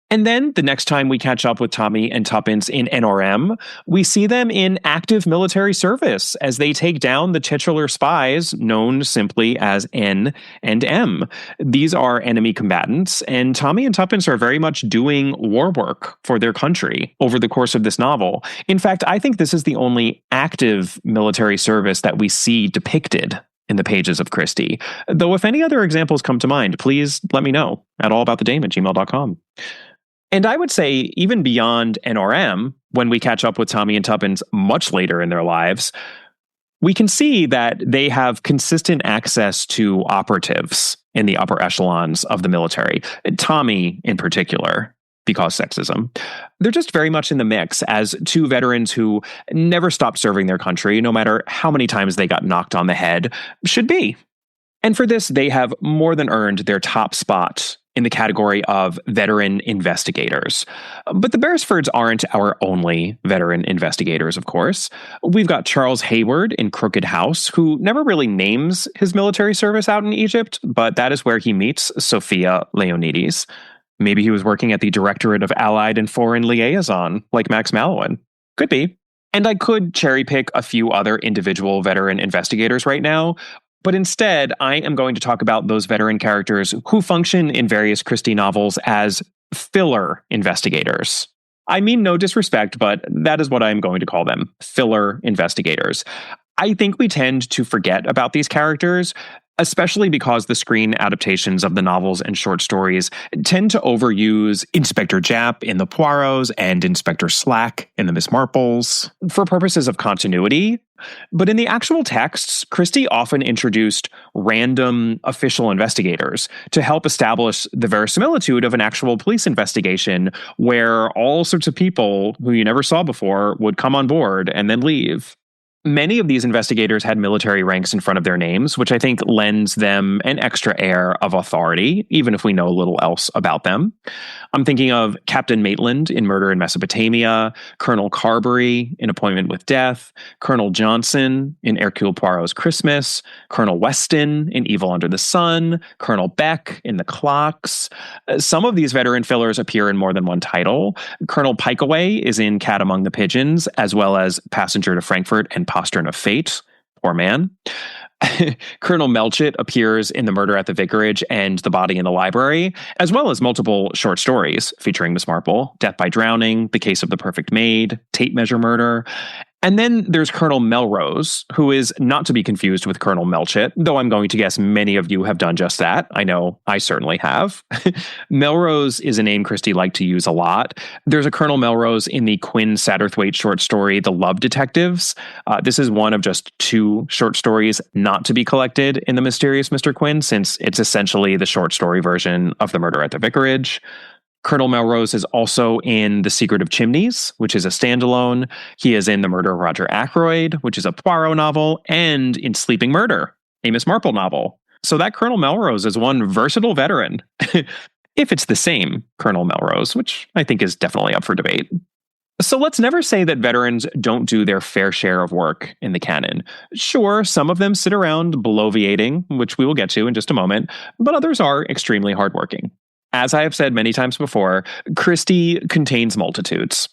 And then the next time we catch up with Tommy and Tuppence in NRM, we see them in active military service as they take down the titular spies known simply as N and M. These are enemy combatants, and Tommy and Tuppence are very much doing war work for their country over the course of this novel. In fact, I think this is the only active military service that we see depicted in the pages of Christie. Though if any other examples come to mind, please let me know at allaboutthedame@gmail.com. And I would say even beyond NRM, when we catch up with Tommy and Tuppence much later in their lives, we can see that they have consistent access to operatives in the upper echelons of the military. Tommy in particular, because sexism. They're just very much in the mix as 2 veterans who never stopped serving their country, no matter how many times they got knocked on the head, should be. And for this, they have more than earned their top spot in the category of veteran investigators. But the Beresfords aren't our only veteran investigators, of course. We've got Charles Hayward in Crooked House, who never really names his military service out in Egypt, but that is where he meets Sophia Leonides. Maybe he was working at the Directorate of Allied and Foreign Liaison, like Max Mallowan. Could be. And I could cherry pick a few other individual veteran investigators right now, but instead, I am going to talk about those veteran characters who function in various Christie novels as filler investigators. I mean no disrespect, but that is what I am going to call them, filler investigators. I think we tend to forget about these characters, especially because the screen adaptations of the novels and short stories tend to overuse Inspector Japp in the Poirots and Inspector Slack in the Miss Marples for purposes of continuity. But in the actual texts, Christie often introduced random official investigators to help establish the verisimilitude of an actual police investigation where all sorts of people who you never saw before would come on board and then leave. Many of these investigators had military ranks in front of their names, which I think lends them an extra air of authority, even if we know little else about them. I'm thinking of Captain Maitland in Murder in Mesopotamia, Colonel Carberry in Appointment with Death, Colonel Johnson in Hercule Poirot's Christmas, Colonel Weston in Evil Under the Sun, Colonel Beck in The Clocks. Some of these veteran fillers appear in more than one title. Colonel Pikeaway is in Cat Among the Pigeons, as well as Passenger to Frankfurt and Postern of Fate. Poor man. Colonel Melchett appears in The Murder at the Vicarage and The Body in the Library, as well as multiple short stories featuring Miss Marple, Death by Drowning, The Case of the Perfect Maid, Tape Measure Murder. And then there's Colonel Melrose, who is not to be confused with Colonel Melchett, though I'm going to guess many of you have done just that. I know I certainly have. Melrose is a name Christie liked to use a lot. There's a Colonel Melrose in the Quinn Satterthwaite short story, The Love Detectives. This is one of just 2 short stories not to be collected in The Mysterious Mr. Quinn, since it's essentially the short story version of The Murder at the Vicarage. Colonel Melrose is also in The Secret of Chimneys, which is a standalone. He is in The Murder of Roger Ackroyd, which is a Poirot novel, and in Sleeping Murder, a Miss Marple novel. So that Colonel Melrose is one versatile veteran. If it's the same Colonel Melrose, which I think is definitely up for debate. So let's never say that veterans don't do their fair share of work in the canon. Sure, some of them sit around bloviating, which we will get to in just a moment, but others are extremely hardworking. As I have said many times before, Christie contains multitudes.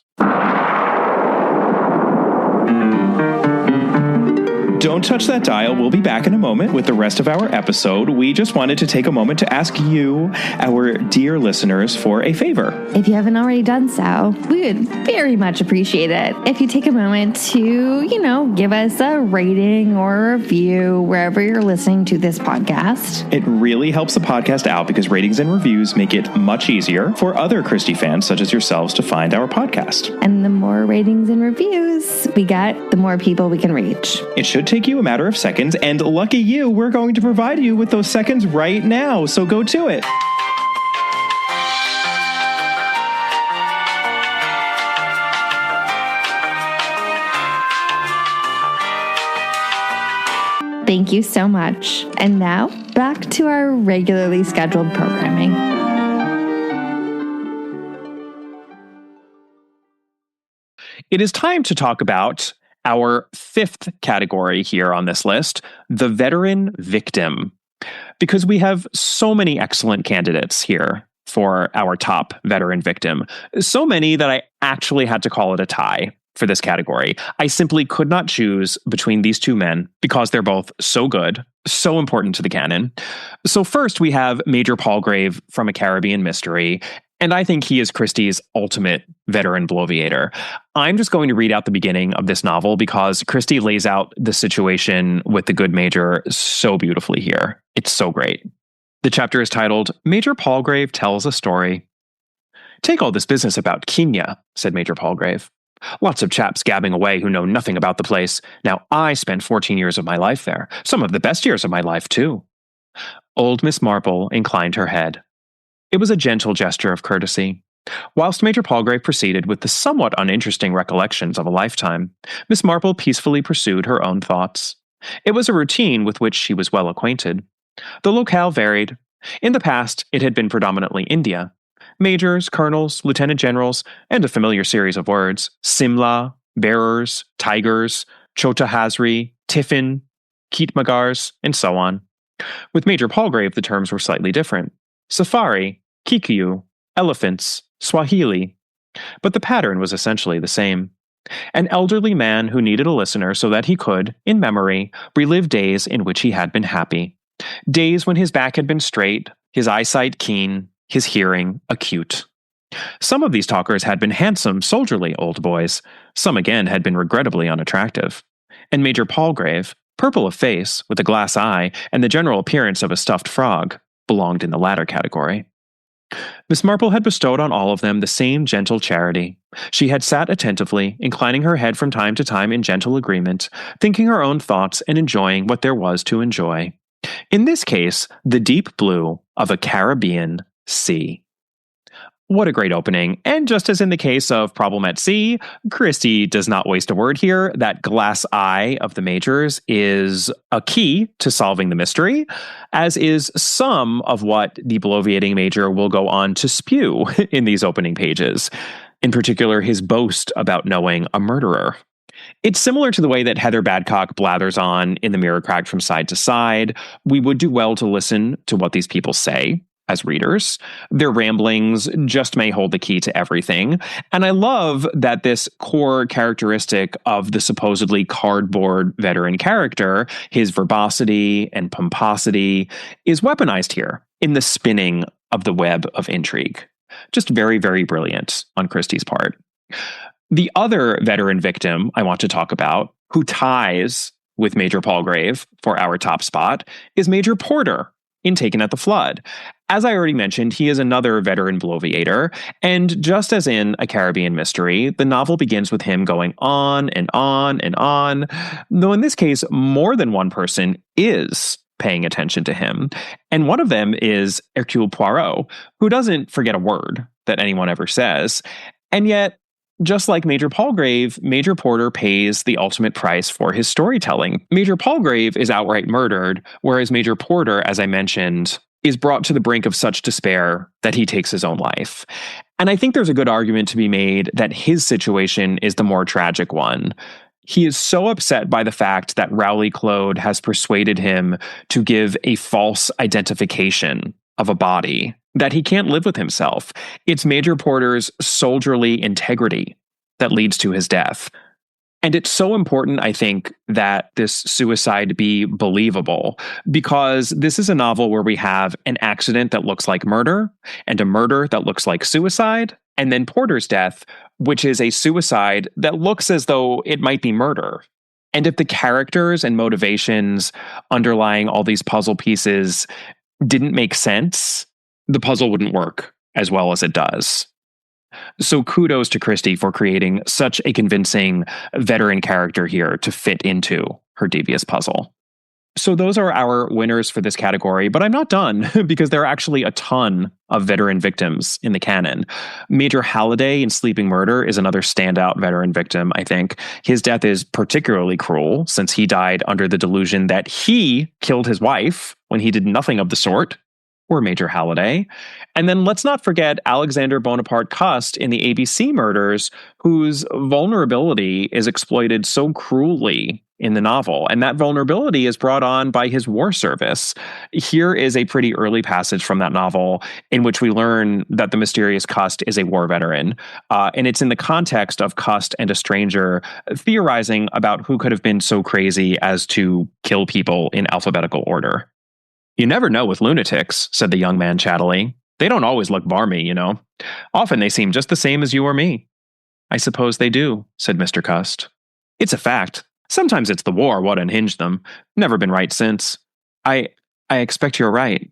Don't touch that dial. We'll be back in a moment with the rest of our episode. We just wanted to take a moment to ask you, our dear listeners, for a favor. If you haven't already done so, we would very much appreciate it if you take a moment to, give us a rating or a review wherever you're listening to this podcast. It really helps the podcast out because ratings and reviews make it much easier for other Christie fans such as yourselves to find our podcast. And the more ratings and reviews we get, the more people we can reach. It should take you a matter of seconds, and lucky you, we're going to provide you with those seconds right now, so go to it. Thank you so much. And now, back to our regularly scheduled programming. It is time to talk about our 5th category here on this list, the veteran victim. Because we have so many excellent candidates here for our top veteran victim. So many that I actually had to call it a tie for this category. I simply could not choose between these 2 men because they're both so good, so important to the canon. So first we have Major Palgrave from A Caribbean Mystery, and I think he is Christie's ultimate veteran bloviator. I'm just going to read out the beginning of this novel because Christie lays out the situation with the good Major so beautifully here. It's so great. The chapter is titled, Major Palgrave Tells a Story. Take all this business about Kenya, said Major Palgrave. Lots of chaps gabbing away who know nothing about the place. Now, I spent 14 years of my life there. Some of the best years of my life, too. Old Miss Marple inclined her head. It was a gentle gesture of courtesy. Whilst Major Palgrave proceeded with the somewhat uninteresting recollections of a lifetime, Miss Marple peacefully pursued her own thoughts. It was a routine with which she was well acquainted. The locale varied. In the past, it had been predominantly India. Majors, colonels, lieutenant generals, and a familiar series of words, Simla, bearers, tigers, Chota Hazri, Tiffin, Kitmagars, and so on. With Major Palgrave, the terms were slightly different. Safari, Kikuyu, elephants, Swahili. But the pattern was essentially the same. An elderly man who needed a listener so that he could, in memory, relive days in which he had been happy. Days when his back had been straight, his eyesight keen, his hearing acute. Some of these talkers had been handsome, soldierly old boys. Some again had been regrettably unattractive. and Major Palgrave, purple of face with a glass eye and the general appearance of a stuffed frog, belonged in the latter category. Miss Marple had bestowed on all of them the same gentle charity. She had sat attentively, inclining her head from time to time in gentle agreement, thinking her own thoughts and enjoying what there was to enjoy. In this case, the deep blue of a Caribbean sea. What a great opening. And just as in the case of Problem at Sea, Christie does not waste a word here. That glass eye of the Majors is a key to solving the mystery, as is some of what the bloviating Major will go on to spew in these opening pages. In particular, his boast about knowing a murderer. It's similar to the way that Heather Badcock blathers on in The Mirror Cracked from Side to Side. We would do well to listen to what these people say as readers. Their ramblings just may hold the key to everything. And I love that this core characteristic of the supposedly cardboard veteran character, his verbosity and pomposity, is weaponized here in the spinning of the web of intrigue. Just very, very brilliant on Christie's part. The other veteran victim I want to talk about, who ties with Major Palgrave for our top spot, is Major Porter in Taken at the Flood. As I already mentioned, he is another veteran bloviator, and just as in A Caribbean Mystery, the novel begins with him going on and on and on, though in this case, more than one person is paying attention to him. And one of them is Hercule Poirot, who doesn't forget a word that anyone ever says. And yet, just like Major Palgrave, Major Porter pays the ultimate price for his storytelling. Major Palgrave is outright murdered, whereas Major Porter, as I mentioned, is brought to the brink of such despair that he takes his own life. And I think there's a good argument to be made that his situation is the more tragic one. He is so upset by the fact that Rowley Claude has persuaded him to give a false identification of a body that he can't live with himself. It's Major Porter's soldierly integrity that leads to his death. And it's so important, I think, that this suicide be believable, because this is a novel where we have an accident that looks like murder and a murder that looks like suicide, and then Porter's death, which is a suicide that looks as though it might be murder. And if the characters and motivations underlying all these puzzle pieces didn't make sense, the puzzle wouldn't work as well as it does. So kudos to Christie for creating such a convincing veteran character here to fit into her devious puzzle. So those are our winners for this category, but I'm not done because there are actually a ton of veteran victims in the canon. Major Halliday in Sleeping Murder is another standout veteran victim, I think. His death is particularly cruel since he died under the delusion that he killed his wife when he did nothing of the sort. Or Major Halliday. And then let's not forget Alexander Bonaparte Cust in the ABC murders, whose vulnerability is exploited so cruelly in the novel. And that vulnerability is brought on by his war service. Here is a pretty early passage from that novel in which we learn that the mysterious Cust is a war veteran. And it's in the context of Cust and a stranger theorizing about who could have been so crazy as to kill people in alphabetical order. "You never know with lunatics," said the young man chattily. "They don't always look barmy, you know. Often they seem just the same as you or me." "I suppose they do," said Mr. Cust. "It's a fact. Sometimes it's the war what unhinged them. Never been right since." I expect you're right."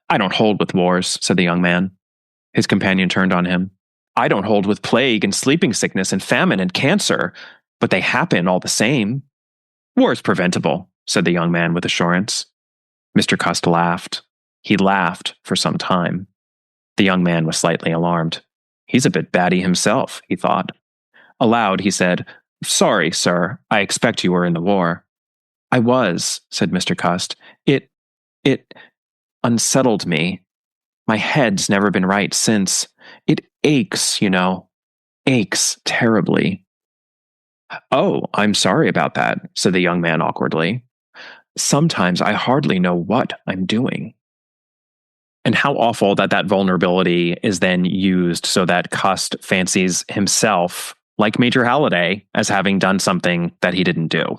"I don't hold with wars," said the young man. His companion turned on him. "I don't hold with plague and sleeping sickness and famine and cancer, but they happen all the same." "War's preventable," said the young man with assurance. Mr. Cust laughed. He laughed for some time. The young man was slightly alarmed. He's a bit batty himself, he thought. Aloud, he said, "Sorry, sir. I expect you were in the war." "I was," said Mr. Cust. It unsettled me. My head's never been right since. It aches, you know. Aches terribly." "Oh, I'm sorry about that," said the young man awkwardly. "Sometimes I hardly know what I'm doing." And how awful that vulnerability is then used so that Cust fancies himself, like Major Halliday, as having done something that he didn't do.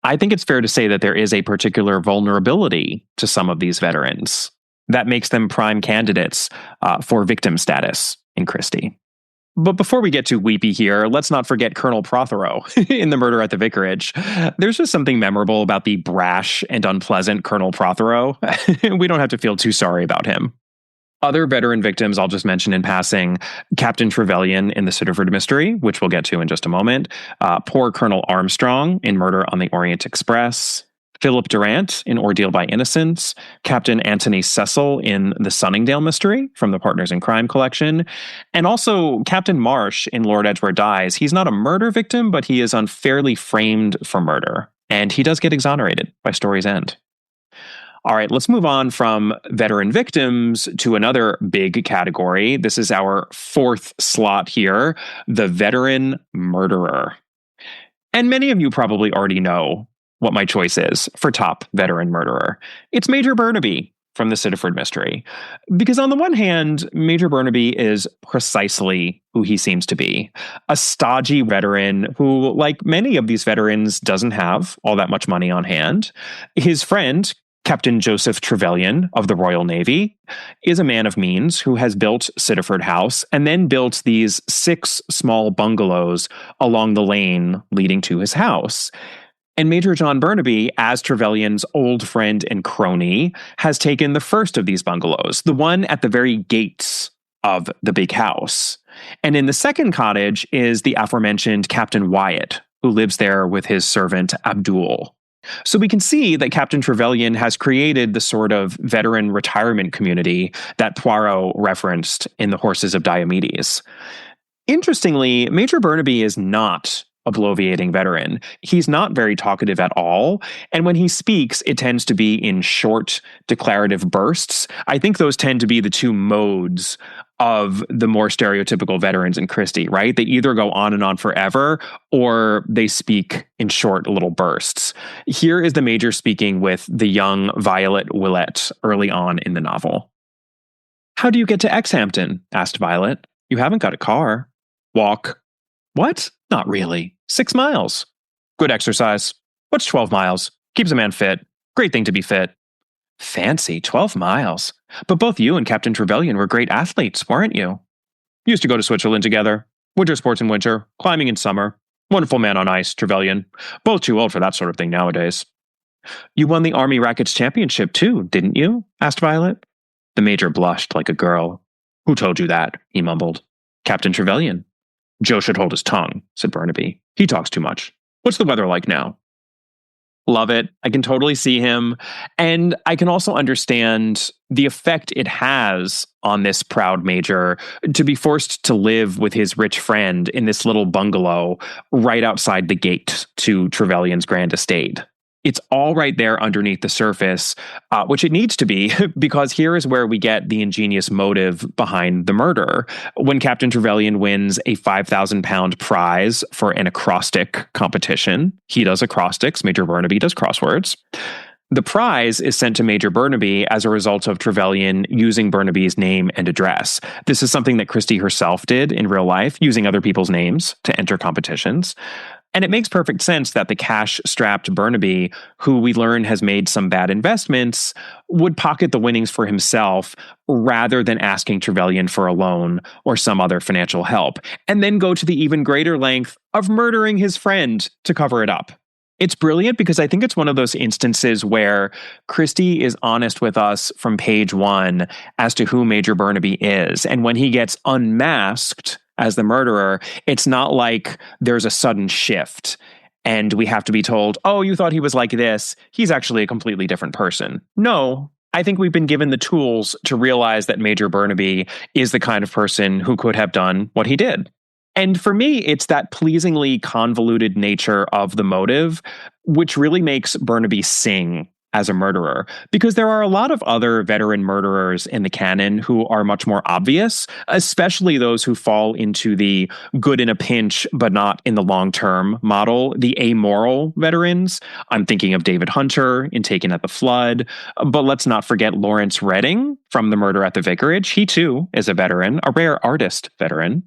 I think it's fair to say that there is a particular vulnerability to some of these veterans that makes them prime candidates for victim status in Christie. But before we get too weepy here, let's not forget Colonel Prothero in The Murder at the Vicarage. There's just something memorable about the brash and unpleasant Colonel Prothero. We don't have to feel too sorry about him. Other veteran victims I'll just mention in passing: Captain Trevelyan in The Siderford Mystery, which we'll get to in just a moment. Poor Colonel Armstrong in Murder on the Orient Express. Philip Durant in Ordeal by Innocence, Captain Anthony Cecil in The Sunningdale Mystery from the Partners in Crime collection, and also Captain Marsh in Lord Edward Dies. He's not a murder victim, but he is unfairly framed for murder, and he does get exonerated by story's end. All right, let's move on from veteran victims to another big category. This is our fourth slot here, the veteran murderer. And many of you probably already know what my choice is for top veteran murderer. It's Major Burnaby from The Siderford Mystery. Because on the one hand, Major Burnaby is precisely who he seems to be. A stodgy veteran who, like many of these veterans, doesn't have all that much money on hand. His friend, Captain Joseph Trevelyan of the Royal Navy, is a man of means who has built Siderford House and then built these 6 small bungalows along the lane leading to his house. And Major John Burnaby, as Trevelyan's old friend and crony, has taken the first of these bungalows, the one at the very gates of the big house. And in the second cottage is the aforementioned Captain Wyatt, who lives there with his servant Abdul. So we can see that Captain Trevelyan has created the sort of veteran retirement community that Poirot referenced in The Horses of Diomedes. Interestingly, Major Burnaby is not a bloviating veteran. He's not very talkative at all, and when he speaks, it tends to be in short, declarative bursts. I think those tend to be the two modes of the more stereotypical veterans in Christie, right? They either go on and on forever, or they speak in short little bursts. Here is the Major speaking with the young Violet Willett early on in the novel. "How do you get to Exhampton?" asked Violet. "You haven't got a car." "Walk." "What? Not really. 6 miles. Good exercise. What's 12 miles? Keeps a man fit. Great thing to be fit." "Fancy, 12 miles. But both you and Captain Trevelyan were great athletes, weren't you?" "Used to go to Switzerland together. Winter sports in winter, climbing in summer. Wonderful man on ice, Trevelyan. Both too old for that sort of thing nowadays." "You won the Army Rackets Championship too, didn't you?" asked Violet. The Major blushed like a girl. "Who told you that?" he mumbled. "Captain Trevelyan." "Joe should hold his tongue," said Burnaby. "He talks too much. What's the weather like now?" Love it. I can totally see him. And I can also understand the effect it has on this proud Major to be forced to live with his rich friend in this little bungalow right outside the gate to Trevelyan's grand estate. It's all right there underneath the surface, which it needs to be, because here is where we get the ingenious motive behind the murder. When Captain Trevelyan wins a £5,000 prize for an acrostic competition, he does acrostics, Major Burnaby does crosswords. The prize is sent to Major Burnaby as a result of Trevelyan using Burnaby's name and address. This is something that Christie herself did in real life, using other people's names to enter competitions. And it makes perfect sense that the cash-strapped Burnaby, who we learn has made some bad investments, would pocket the winnings for himself rather than asking Trevelyan for a loan or some other financial help, and then go to the even greater length of murdering his friend to cover it up. It's brilliant because I think it's one of those instances where Christie is honest with us from page 1 as to who Major Burnaby is. And when he gets unmasked as the murderer, it's not like there's a sudden shift and we have to be told, "Oh, you thought he was like this. He's actually a completely different person." No, I think we've been given the tools to realize that Major Burnaby is the kind of person who could have done what he did. And for me, it's that pleasingly convoluted nature of the motive, which really makes Burnaby sing as a murderer, because there are a lot of other veteran murderers in the canon who are much more obvious, especially those who fall into the good in a pinch, but not in the long term model, the amoral veterans. I'm thinking of David Hunter in Taken at the Flood, but let's not forget Lawrence Redding from The Murder at the Vicarage. He too is a veteran, a rare artist veteran.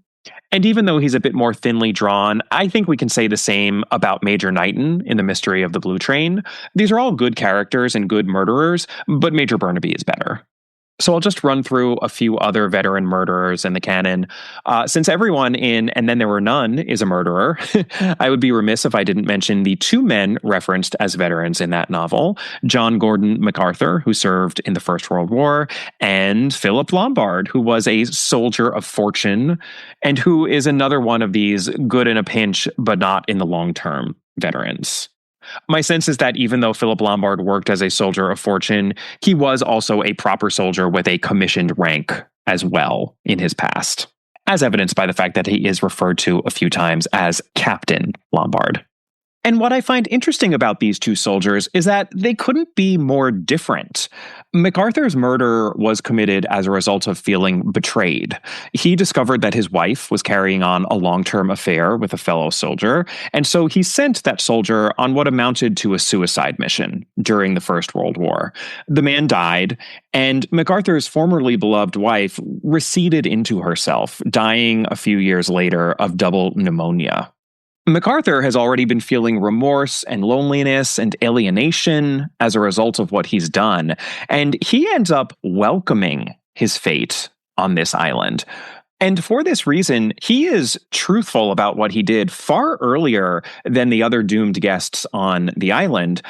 And even though he's a bit more thinly drawn, I think we can say the same about Major Knighton in The Mystery of the Blue Train. These are all good characters and good murderers, but Major Burnaby is better. So I'll just run through a few other veteran murderers in the canon. Since everyone in And Then There Were None is a murderer, I would be remiss if I didn't mention the two men referenced as veterans in that novel, John Gordon MacArthur, who served in the First World War, and Philip Lombard, who was a soldier of fortune, and who is another one of these good in a pinch, but not in the long term veterans. My sense is that even though Philip Lombard worked as a soldier of fortune, he was also a proper soldier with a commissioned rank as well in his past, as evidenced by the fact that he is referred to a few times as Captain Lombard. And what I find interesting about these two soldiers is that they couldn't be more different. MacArthur's murder was committed as a result of feeling betrayed. He discovered that his wife was carrying on a long-term affair with a fellow soldier, and so he sent that soldier on what amounted to a suicide mission during the First World War. The man died, and MacArthur's formerly beloved wife receded into herself, dying a few years later of double pneumonia. MacArthur has already been feeling remorse and loneliness and alienation as a result of what he's done, and he ends up welcoming his fate on this island. And for this reason, he is truthful about what he did far earlier than the other doomed guests on the island,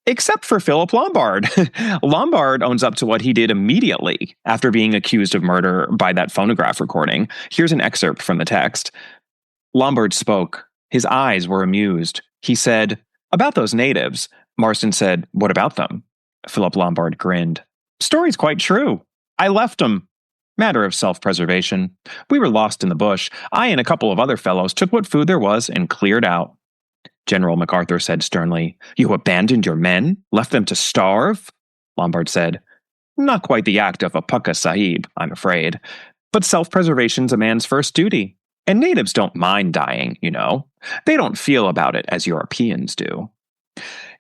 except for Philip Lombard. Lombard owns up to what he did immediately after being accused of murder by that phonograph recording. Here's an excerpt from the text. Lombard spoke. His eyes were amused. He said, "About those natives." Marston said, "What about them?" Philip Lombard grinned. "Story's quite true. I left them. Matter of self-preservation. We were lost in the bush. I and a couple of other fellows took what food there was and cleared out." General MacArthur said sternly, "You abandoned your men? Left them to starve?" Lombard said, "Not quite the act of a Pukka Sahib, I'm afraid. But self-preservation's a man's first duty. And natives don't mind dying, you know. They don't feel about it as Europeans do."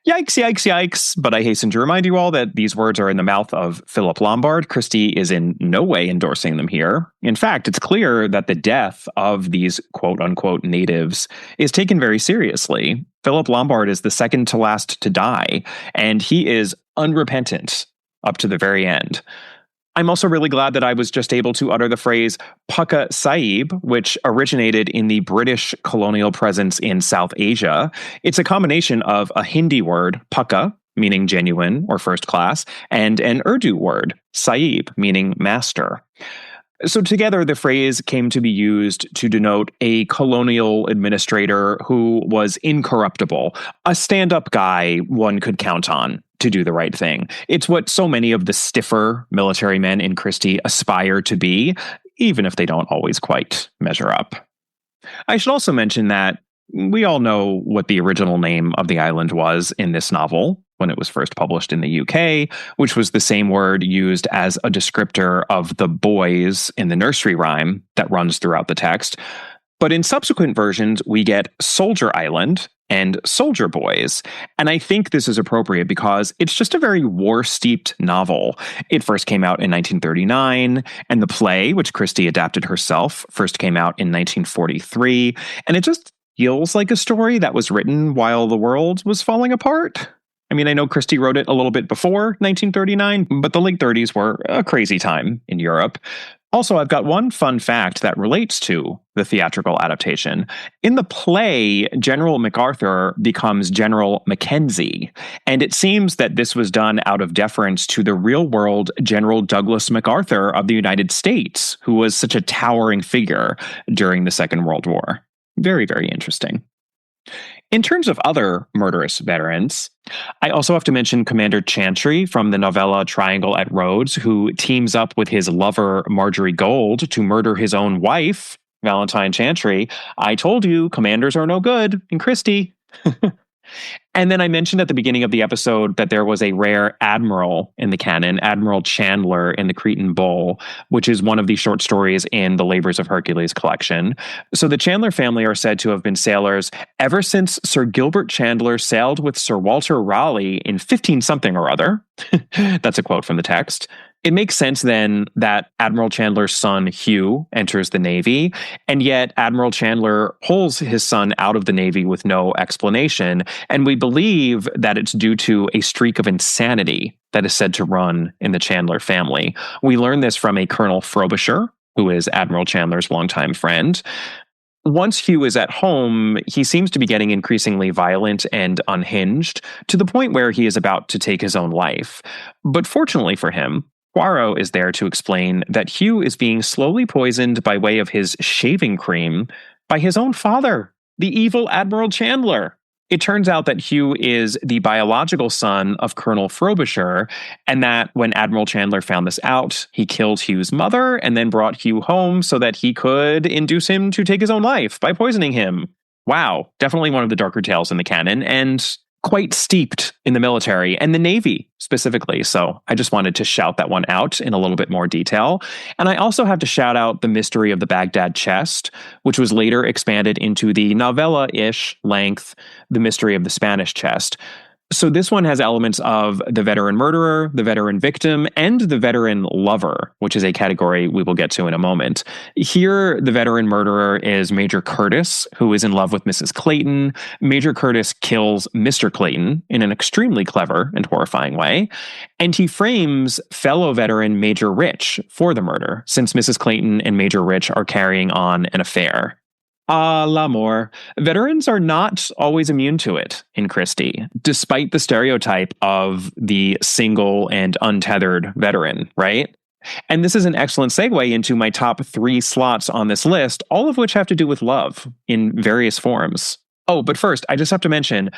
Yikes, yikes, yikes. But I hasten to remind you all that these words are in the mouth of Philip Lombard. Christie is in no way endorsing them here. In fact, it's clear that the death of these quote-unquote natives is taken very seriously. Philip Lombard is the second to last to die, and he is unrepentant up to the very end. I'm also really glad that I was just able to utter the phrase Pukka Sahib, which originated in the British colonial presence in South Asia. It's a combination of a Hindi word, Pukka, meaning genuine or first class, and an Urdu word, Sahib, meaning master. So together, the phrase came to be used to denote a colonial administrator who was incorruptible, a stand-up guy one could count on to do the right thing. It's what so many of the stiffer military men in Christie aspire to be, even if they don't always quite measure up. I should also mention that we all know what the original name of the island was in this novel when it was first published in the UK, which was the same word used as a descriptor of the boys in the nursery rhyme that runs throughout the text. But in subsequent versions, we get Soldier Island and Soldier Boys. And I think this is appropriate because it's just a very war-steeped novel. It first came out in 1939, and the play, which Christie adapted herself, first came out in 1943. And it just feels like a story that was written while the world was falling apart. I mean, I know Christie wrote it a little bit before 1939, but the late 30s were a crazy time in Europe. Also, I've got one fun fact that relates to the theatrical adaptation. In the play, General MacArthur becomes General Mackenzie, and it seems that this was done out of deference to the real-world General Douglas MacArthur of the United States, who was such a towering figure during the Second World War. Very, very interesting. In terms of other murderous veterans, I also have to mention Commander Chantry from the novella Triangle at Rhodes, who teams up with his lover Marjorie Gold to murder his own wife, Valentine Chantry. I told you, commanders are no good in Christie. And then I mentioned at the beginning of the episode that there was a rare admiral in the canon, Admiral Chandler in the Cretan Bull, which is one of the short stories in the Labors of Hercules collection. So the Chandler family are said to have been sailors ever since Sir Gilbert Chandler sailed with Sir Walter Raleigh in 15-something or other. That's a quote from the text. It makes sense then that Admiral Chandler's son, Hugh, enters the Navy, and yet Admiral Chandler pulls his son out of the Navy with no explanation, and we believe that it's due to a streak of insanity that is said to run in the Chandler family. We learn this from a Colonel Frobisher, who is Admiral Chandler's longtime friend. Once Hugh is at home, he seems to be getting increasingly violent and unhinged, to the point where he is about to take his own life. But fortunately for him, Poirot is there to explain that Hugh is being slowly poisoned by way of his shaving cream by his own father, the evil Admiral Chandler. It turns out that Hugh is the biological son of Colonel Frobisher, and that when Admiral Chandler found this out, he killed Hugh's mother and then brought Hugh home so that he could induce him to take his own life by poisoning him. Wow, definitely one of the darker tales in the canon, and quite steeped in the military and the Navy specifically. So I just wanted to shout that one out in a little bit more detail. And I also have to shout out the mystery of the Baghdad chest, which was later expanded into the novella-ish length, The Mystery of the Spanish Chest. So this one has elements of the veteran murderer, the veteran victim, and the veteran lover, which is a category we will get to in a moment. Here, the veteran murderer is Major Curtis, who is in love with Mrs. Clayton. Major Curtis kills Mr. Clayton in an extremely clever and horrifying way, and he frames fellow veteran Major Rich for the murder, since Mrs. Clayton and Major Rich are carrying on an affair. Ah, l'amour. Veterans are not always immune to it in Christie, despite the stereotype of the single and untethered veteran, right? And this is an excellent segue into my top 3 slots on this list, all of which have to do with love in various forms. Oh, but first, I just have to mention,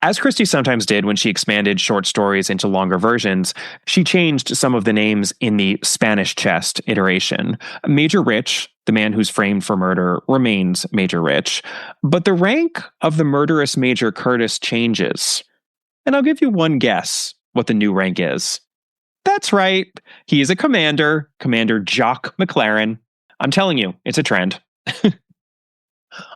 as Christie sometimes did when she expanded short stories into longer versions, she changed some of the names in the Spanish Chest iteration. Major Rich, the man who's framed for murder, remains Major Rich, but the rank of the murderous Major Curtis changes. And I'll give you one guess what the new rank is. That's right, he is a commander, Commander Jock McLaren. I'm telling you, it's a trend.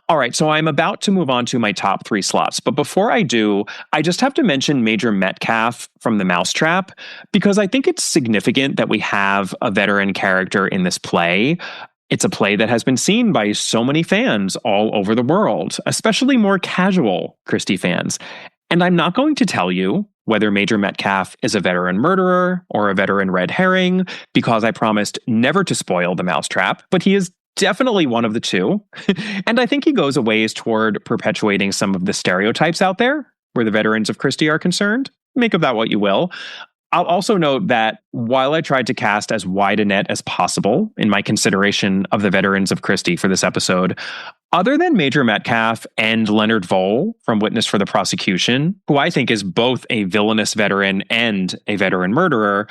All right, so I'm about to move on to my top 3 slots, but before I do, I just have to mention Major Metcalf from The Mousetrap, because I think it's significant that we have a veteran character in this play. It's a play that has been seen by so many fans all over the world, especially more casual Christie fans. And I'm not going to tell you whether Major Metcalf is a veteran murderer or a veteran red herring, because I promised never to spoil The Mousetrap, but he is definitely one of the two. And I think he goes a ways toward perpetuating some of the stereotypes out there where the veterans of Christie are concerned. Make of that what you will. I'll also note that while I tried to cast as wide a net as possible in my consideration of the veterans of Christie for this episode, other than Major Metcalf and Leonard Vole from Witness for the Prosecution, who I think is both a villainous veteran and a veteran murderer,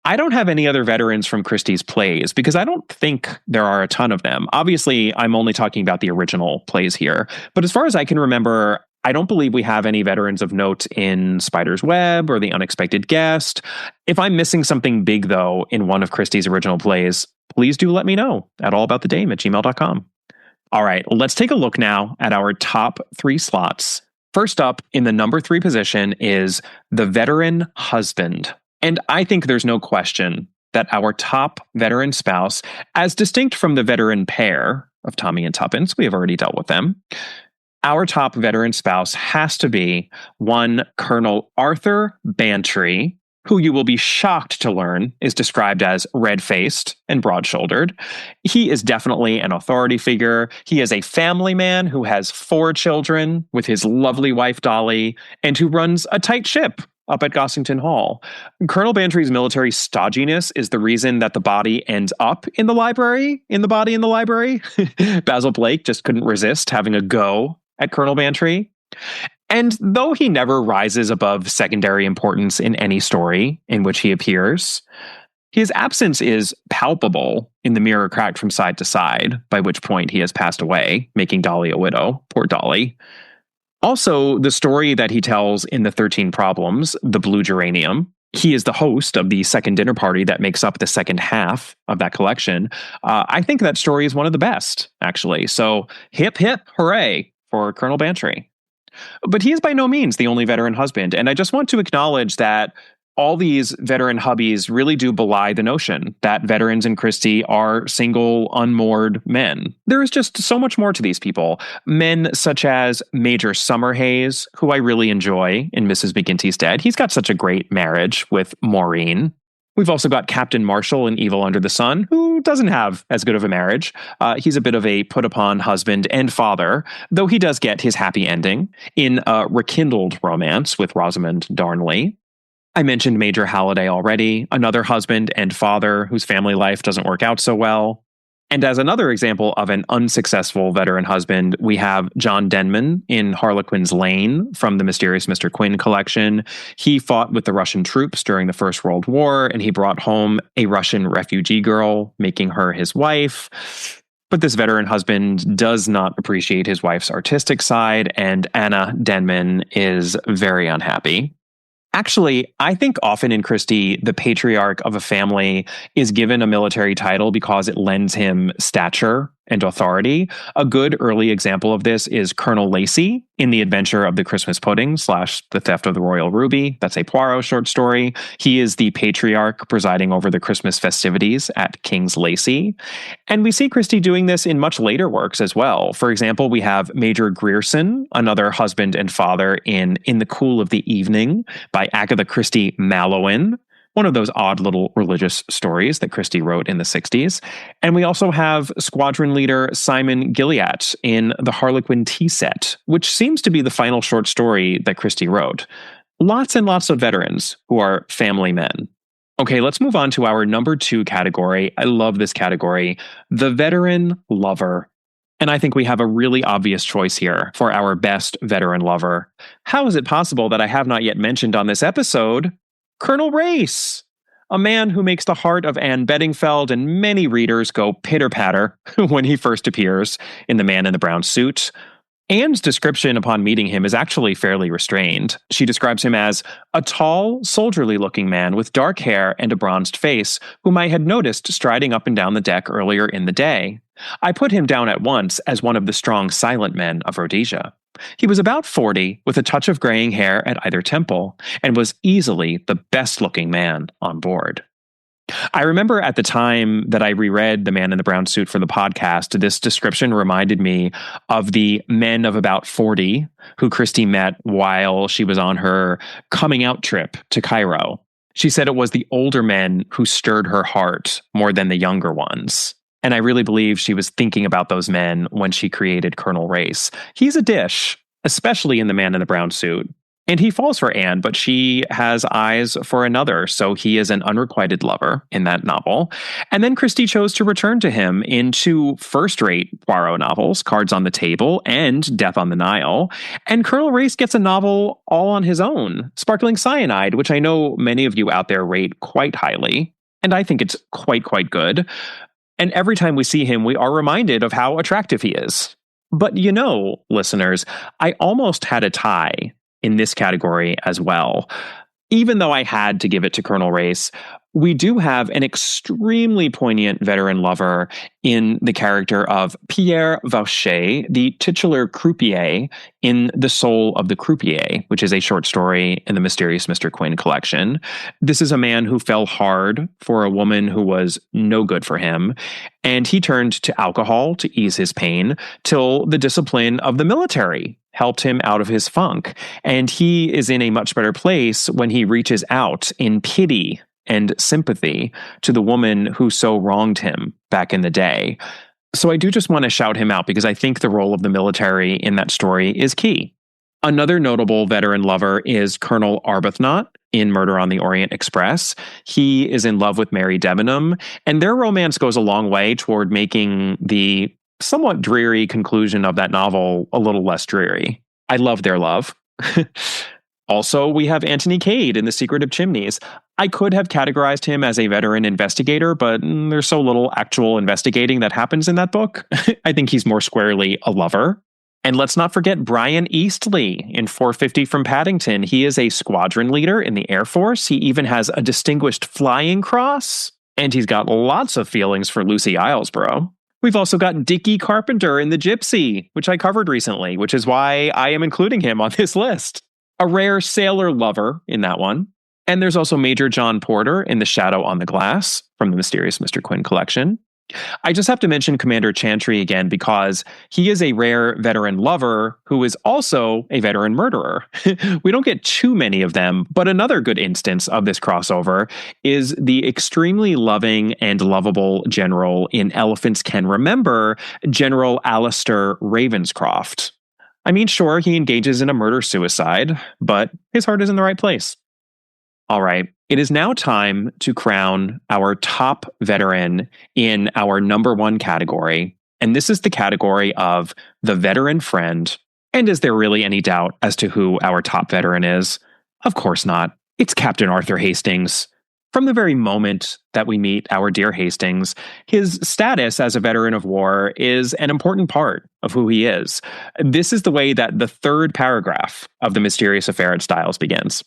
I don't have any other veterans from Christie's plays because I don't think there are a ton of them. Obviously, I'm only talking about the original plays here. But as far as I can remember, I don't believe we have any veterans of note in Spider's Web or The Unexpected Guest. If I'm missing something big, though, in one of Christie's original plays, please do let me know at allaboutthedame@gmail.com. All right, let's take a look now at our top 3 slots. First up, in the number 3 position is the veteran husband. And I think there's no question that our top veteran spouse, as distinct from the veteran pair of Tommy and Tuppence, we have already dealt with them, our top veteran spouse has to be one Colonel Arthur Bantry, who you will be shocked to learn is described as red-faced and broad-shouldered. He is definitely an authority figure. He is a family man who has 4 children with his lovely wife Dolly, and who runs a tight ship up at Gossington Hall. Colonel Bantry's military stodginess is the reason that the body ends up in the library, Basil Blake just couldn't resist having a go at Colonel Bantry. And though he never rises above secondary importance in any story in which he appears, his absence is palpable in the mirror cracked from side to side, by which point he has passed away, making Dolly a widow. Poor Dolly. Also, the story that he tells in The 13 Problems, The Blue Geranium, he is the host of the second dinner party that makes up the second half of that collection. I think that story is one of the best, actually. So hip, hip, hooray for Colonel Bantry. But he is by no means the only veteran husband. And I just want to acknowledge that All these veteran hubbies really do belie the notion that veterans in Christie are single, unmoored men. There is just so much more to these people. Men such as Major Summerhays, who I really enjoy in Mrs. McGinty's Dead. He's got such a great marriage with Maureen. We've also got Captain Marshall in Evil Under the Sun, who doesn't have as good of a marriage. He's a bit of a put-upon husband and father, though he does get his happy ending in a rekindled romance with Rosamund Darnley. I mentioned Major Halliday already, another husband and father whose family life doesn't work out so well. And as another example of an unsuccessful veteran husband, we have John Denman in Harlequin's Lane from the Mysterious Mr. Quinn collection. He fought with the Russian troops during the First World War, and he brought home a Russian refugee girl, making her his wife. But this veteran husband does not appreciate his wife's artistic side, and Anna Denman is very unhappy. Actually, I think often in Christie, the patriarch of a family is given a military title because it lends him stature and authority. A good early example of this is Colonel Lacey in The Adventure of the Christmas Pudding / The Theft of the Royal Ruby. That's a Poirot short story. He is the patriarch presiding over the Christmas festivities at King's Lacey. And we see Christie doing this in much later works as well. For example, we have Major Grierson, another husband and father in the Cool of the Evening by Agatha Christie Mallowan. One of those odd little religious stories that Christie wrote in the 60s. And we also have squadron leader Simon Gilliatt in the Harlequin Tea Set, which seems to be the final short story that Christie wrote. Lots and lots of veterans who are family men. Okay, let's move on to our number 2 category. I love this category, the veteran lover. And I think we have a really obvious choice here for our best veteran lover. How is it possible that I have not yet mentioned on this episode Colonel Race, a man who makes the heart of Anne Bedingfeld and many readers go pitter-patter when he first appears in The Man in the Brown Suit. Anne's description upon meeting him is actually fairly restrained. She describes him as a tall, soldierly-looking man with dark hair and a bronzed face, whom I had noticed striding up and down the deck earlier in the day. I put him down at once as one of the strong, silent men of Rhodesia. He was about 40, with a touch of graying hair at either temple, and was easily the best-looking man on board. I remember at the time that I reread The Man in the Brown Suit for the podcast, this description reminded me of the men of about 40 who Christie met while she was on her coming out trip to Cairo. She said it was the older men who stirred her heart more than the younger ones. And I really believe she was thinking about those men when she created Colonel Race. He's a dish, especially in The Man in the Brown Suit. And he falls for Anne, but she has eyes for another, so he is an unrequited lover in that novel. And then Christie chose to return to him in 2 first-rate Poirot novels, Cards on the Table and Death on the Nile. And Colonel Race gets a novel all on his own, Sparkling Cyanide, which I know many of you out there rate quite highly. And I think it's quite good. And every time we see him, we are reminded of how attractive he is. But you know, listeners, I almost had a tie in this category as well. Even though I had to give it to Colonel Race, we do have an extremely poignant veteran lover in the character of Pierre Vaucher, the titular croupier in The Soul of the Croupier, which is a short story in the Mysterious Mr. Quinn collection. This is a man who fell hard for a woman who was no good for him, and he turned to alcohol to ease his pain till the discipline of the military helped him out of his funk. And he is in a much better place when he reaches out in pity and sympathy to the woman who so wronged him back in the day. So I do just want to shout him out because I think the role of the military in that story is key. Another notable veteran lover is Colonel Arbuthnot in Murder on the Orient Express. He is in love with Mary Debenham, and their romance goes a long way toward making the somewhat dreary conclusion of that novel a little less dreary. I love their love. Also, we have Anthony Cade in The Secret of Chimneys. I could have categorized him as a veteran investigator, but there's so little actual investigating that happens in that book. I think he's more squarely a lover. And let's not forget Brian Eastley in 450 from Paddington. He is a squadron leader in the Air Force. He even has a distinguished flying cross. And he's got lots of feelings for Lucy Islesborough. We've also got Dickie Carpenter in The Gypsy, which I covered recently, which is why I am including him on this list. A rare sailor lover in that one. And there's also Major John Porter in The Shadow on the Glass from the Mysterious Mr. Quinn collection. I just have to mention Commander Chantry again because he is a rare veteran lover who is also a veteran murderer. We don't get too many of them, but another good instance of this crossover is the extremely loving and lovable general in Elephants Can Remember, General Alistair Ravenscroft. I mean, sure, he engages in a murder-suicide, but his heart is in the right place. All right, it is now time to crown our top veteran in our number one category, and this is the category of the veteran friend. And is there really any doubt as to who our top veteran is? Of course not. It's Captain Arthur Hastings. From the very moment that we meet our dear Hastings, his status as a veteran of war is an important part of who he is. This is the way that the third paragraph of The Mysterious Affair at Styles begins.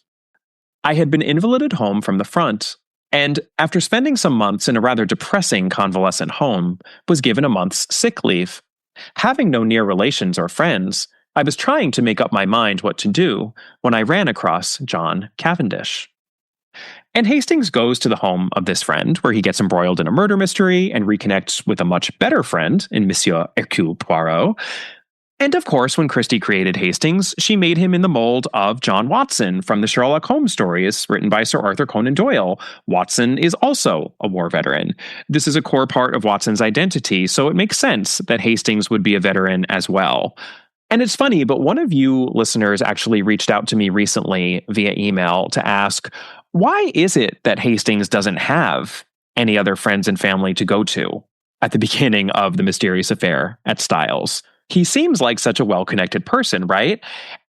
I had been invalided home from the front, and after spending some months in a rather depressing convalescent home, was given a month's sick leave. Having no near relations or friends, I was trying to make up my mind what to do when I ran across John Cavendish. And Hastings goes to the home of this friend, where he gets embroiled in a murder mystery and reconnects with a much better friend in Monsieur Hercule Poirot. And of course, when Christie created Hastings, she made him in the mold of John Watson from the Sherlock Holmes stories written by Sir Arthur Conan Doyle. Watson is also a war veteran. This is a core part of Watson's identity, so it makes sense that Hastings would be a veteran as well. And it's funny, but one of you listeners actually reached out to me recently via email to ask, why is it that Hastings doesn't have any other friends and family to go to at the beginning of The Mysterious Affair at Styles? He seems like such a well-connected person, right?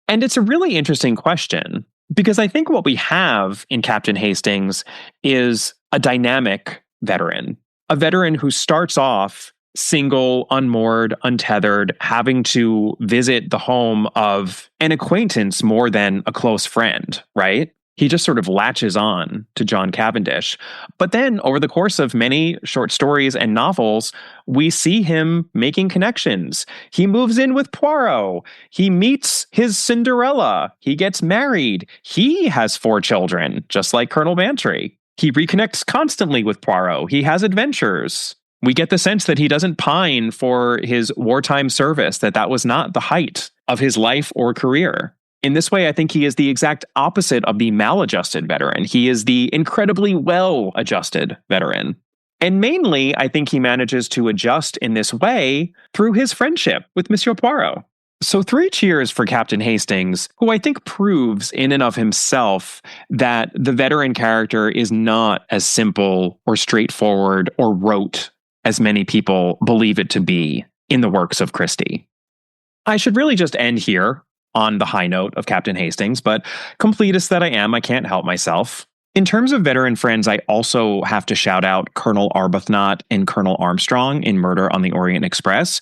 And it's a really interesting question, because I think what we have in Captain Hastings is a dynamic veteran, a veteran who starts off single, unmoored, untethered, having to visit the home of an acquaintance more than a close friend, right? He just sort of latches on to John Cavendish. But then over the course of many short stories and novels, we see him making connections. He moves in with Poirot. He meets his Cinderella. He gets married. He has 4 children, just like Colonel Bantry. He reconnects constantly with Poirot. He has adventures. We get the sense that he doesn't pine for his wartime service, that was not the height of his life or career. In this way, I think he is the exact opposite of the maladjusted veteran. He is the incredibly well-adjusted veteran. And mainly, I think he manages to adjust in this way through his friendship with Monsieur Poirot. So 3 cheers for Captain Hastings, who I think proves in and of himself that the veteran character is not as simple or straightforward or rote as many people believe it to be in the works of Christie. I should really just end here on the high note of Captain Hastings, but completist that I am, I can't help myself. In terms of veteran friends, I also have to shout out Colonel Arbuthnot and Colonel Armstrong in Murder on the Orient Express.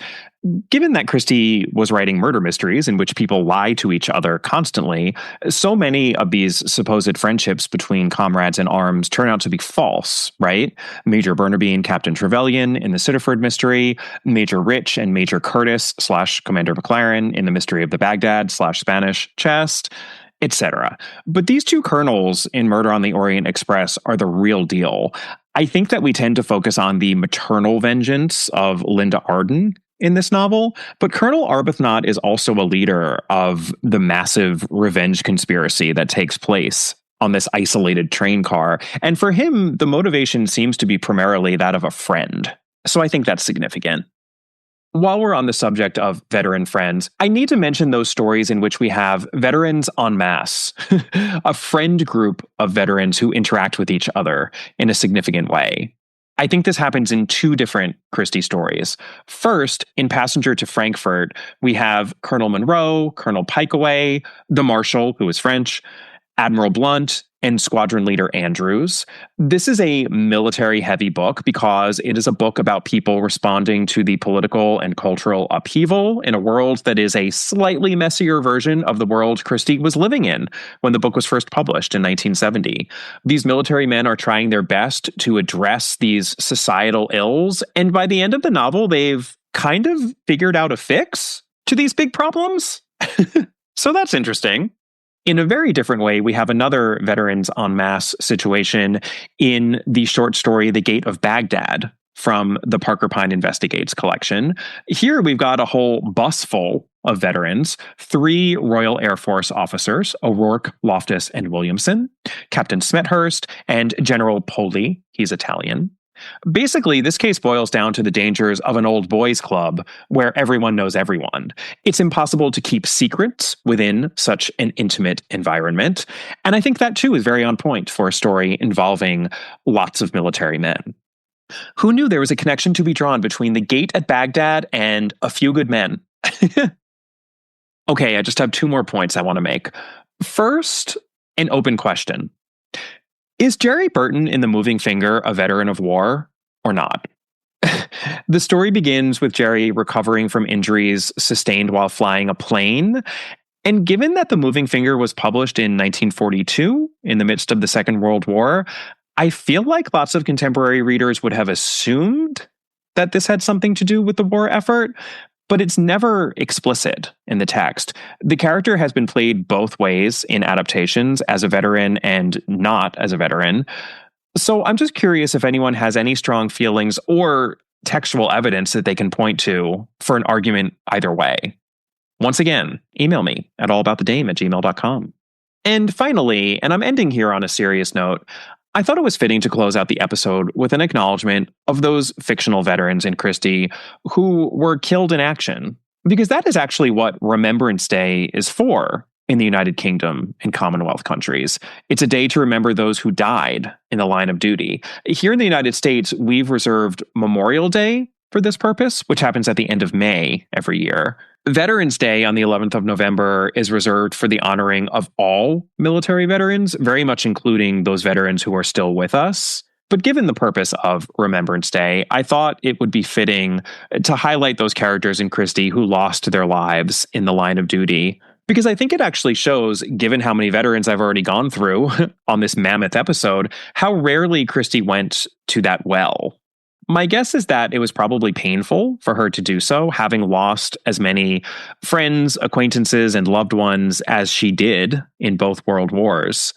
Given that Christie was writing murder mysteries in which people lie to each other constantly, so many of these supposed friendships between comrades in arms turn out to be false, right? Major Burnaby and Captain Trevelyan in the Sittaford mystery, Major Rich and Major Curtis / Commander McLaren in the mystery of the Baghdad / Spanish chest, etc. But these 2 colonels in Murder on the Orient Express are the real deal. I think that we tend to focus on the maternal vengeance of Linda Arden in this novel, but Colonel Arbuthnot is also a leader of the massive revenge conspiracy that takes place on this isolated train car. And for him, the motivation seems to be primarily that of a friend. So I think that's significant. While we're on the subject of veteran friends, I need to mention those stories in which we have veterans en masse, a friend group of veterans who interact with each other in a significant way. I think this happens in 2 different Christie stories. First, in Passenger to Frankfurt, we have Colonel Monroe, Colonel Pikeaway, the Marshal, who is French, Admiral Blunt, and Squadron Leader Andrews. This is a military-heavy book because it is a book about people responding to the political and cultural upheaval in a world that is a slightly messier version of the world Christie was living in when the book was first published in 1970. These military men are trying their best to address these societal ills, and by the end of the novel, they've kind of figured out a fix to these big problems. So that's interesting. In a very different way, we have another veterans en masse situation in the short story The Gate of Baghdad from the Parker Pine Investigates collection. Here we've got a whole bus full of veterans, 3 Royal Air Force officers, O'Rourke, Loftus, and Williamson, Captain Smethurst, and General Poli, he's Italian. Basically, this case boils down to the dangers of an old boys club where everyone knows everyone. It's impossible to keep secrets within such an intimate environment. And I think that, too, is very on point for a story involving lots of military men. Who knew there was a connection to be drawn between the gate at Baghdad and A Few Good Men? Okay, I just have 2 more points I want to make. First, an open question. Is Jerry Burton in The Moving Finger a veteran of war or not? The story begins with Jerry recovering from injuries sustained while flying a plane. And given that The Moving Finger was published in 1942, in the midst of the Second World War, I feel like lots of contemporary readers would have assumed that this had something to do with the war effort. But it's never explicit in the text. The character has been played both ways in adaptations, as a veteran and not as a veteran. So I'm just curious if anyone has any strong feelings or textual evidence that they can point to for an argument either way. Once again, email me at allaboutthedame@gmail.com. And finally, and I'm ending here on a serious note, I thought it was fitting to close out the episode with an acknowledgement of those fictional veterans in Christie who were killed in action, because that is actually what Remembrance Day is for in the United Kingdom and Commonwealth countries. It's a day to remember those who died in the line of duty. Here in the United States, we've reserved Memorial Day for this purpose, which happens at the end of May every year. Veterans Day on the 11th of November is reserved for the honoring of all military veterans, very much including those veterans who are still with us. But given the purpose of Remembrance Day, I thought it would be fitting to highlight those characters in Christie who lost their lives in the line of duty, because I think it actually shows, given how many veterans I've already gone through on this mammoth episode, how rarely Christie went to that well. My guess is that it was probably painful for her to do so, having lost as many friends, acquaintances, and loved ones as she did in both world wars.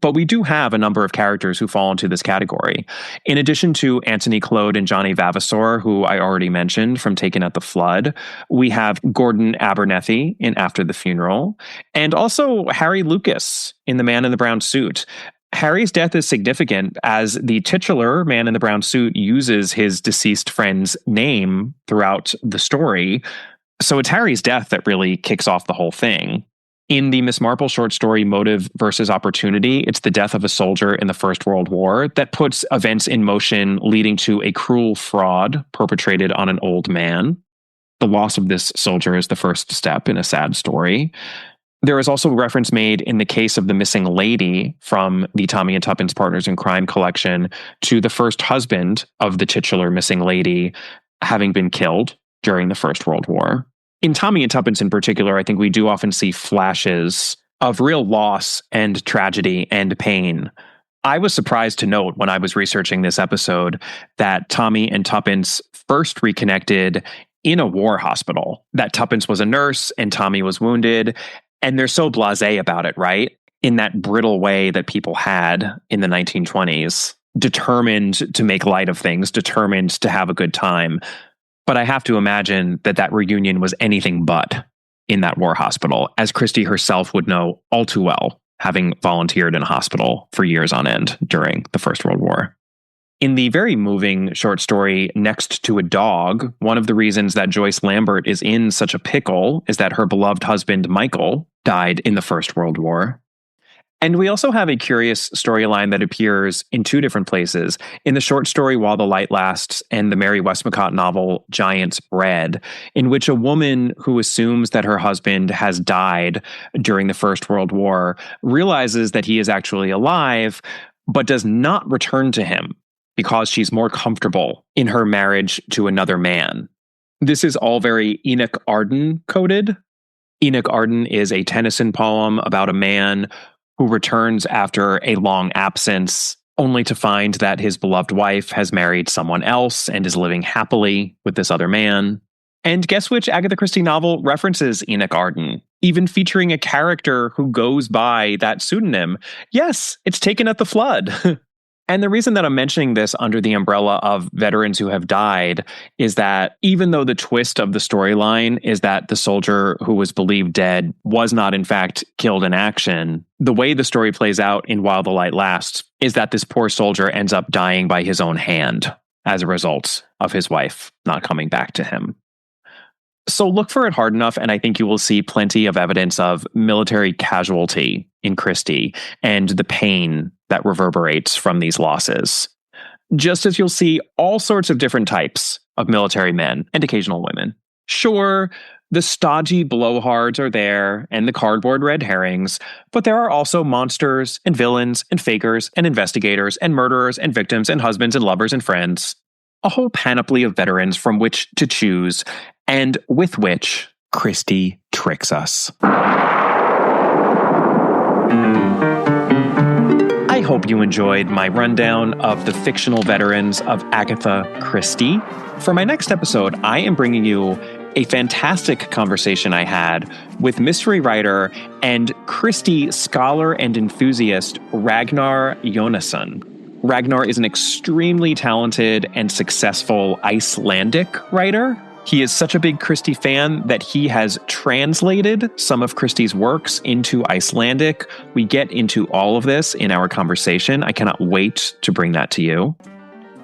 But we do have a number of characters who fall into this category. In addition to Anthony Claude and Johnny Vavasor, who I already mentioned from Taken at the Flood, we have Gordon Abernethy in After the Funeral, and also Harry Lucas in The Man in the Brown Suit. Harry's death is significant as the titular man in the brown suit uses his deceased friend's name throughout the story. So it's Harry's death that really kicks off the whole thing. In the Miss Marple short story Motive versus Opportunity, it's the death of a soldier in the First World War that puts events in motion leading to a cruel fraud perpetrated on an old man. The loss of this soldier is the first step in a sad story. There is also reference made in the case of the missing lady from the Tommy and Tuppence Partners in Crime collection to the first husband of the titular missing lady having been killed during the First World War. In Tommy and Tuppence in particular, I think we do often see flashes of real loss and tragedy and pain. I was surprised to note when I was researching this episode that Tommy and Tuppence first reconnected in a war hospital, that Tuppence was a nurse and Tommy was wounded. And they're so blasé about it, right? In that brittle way that people had in the 1920s, determined to make light of things, determined to have a good time. But I have to imagine that that reunion was anything but in that war hospital, as Christie herself would know all too well, having volunteered in a hospital for years on end during the First World War. In the very moving short story, Next to a Dog, one of the reasons that Joyce Lambert is in such a pickle is that her beloved husband, Michael, died in the First World War. And we also have a curious storyline that appears in 2 different places. In the short story While the Light Lasts and the Mary Westmacott novel Giant's Bread, in which a woman who assumes that her husband has died during the First World War realizes that he is actually alive, but does not return to him because she's more comfortable in her marriage to another man. This is all very Enoch Arden coded. Enoch Arden is a Tennyson poem about a man who returns after a long absence, only to find that his beloved wife has married someone else and is living happily with this other man. And guess which Agatha Christie novel references Enoch Arden even featuring a character who goes by that pseudonym. Yes, it's taken at the flood. And the reason that I'm mentioning this under the umbrella of veterans who have died is that even though the twist of the storyline is that the soldier who was believed dead was not in fact killed in action, the way the story plays out in While the Light Lasts is that this poor soldier ends up dying by his own hand as a result of his wife not coming back to him. So look for it hard enough, and I think you will see plenty of evidence of military casualty in Christie and the pain that reverberates from these losses. Just as you'll see all sorts of different types of military men and occasional women. Sure, the stodgy blowhards are there and the cardboard red herrings, but there are also monsters and villains and fakers and investigators and murderers and victims and husbands and lovers and friends. A whole panoply of veterans from which to choose, and with which Christie tricks us. I hope you enjoyed my rundown of the fictional veterans of Agatha Christie. For my next episode, I am bringing you a fantastic conversation I had with mystery writer and Christie scholar and enthusiast Ragnar Jónasson. Ragnar is an extremely talented and successful Icelandic writer. He is such a big Christie fan that he has translated some of Christie's works into Icelandic. We get into all of this in our conversation. I cannot wait to bring that to you.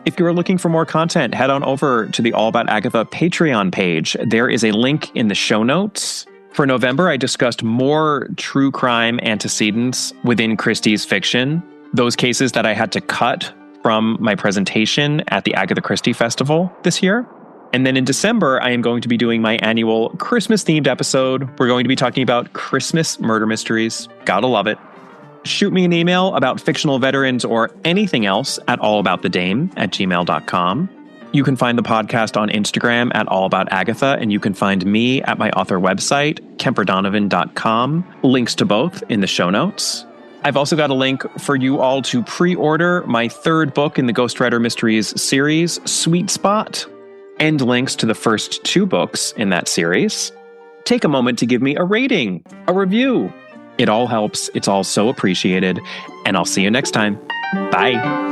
If you're looking for more content, head on over to the All About Agatha Patreon page. There is a link in the show notes. For November, I discussed more true crime antecedents within Christie's fiction. Those cases that I had to cut from my presentation at the Agatha Christie Festival this year. And then in December, I am going to be doing my annual Christmas-themed episode. We're going to be talking about Christmas murder mysteries. Gotta love it. Shoot me an email about fictional veterans or anything else at allaboutthedame@gmail.com. You can find the podcast on Instagram at allaboutagatha, and you can find me at my author website, kemperdonovan.com. Links to both in the show notes. I've also got a link for you all to pre-order my third book in the Ghostwriter Mysteries series, Sweet Spot, and links to the first 2 books in that series. Take a moment to give me a rating, a review. It all helps. It's all so appreciated. And I'll see you next time. Bye.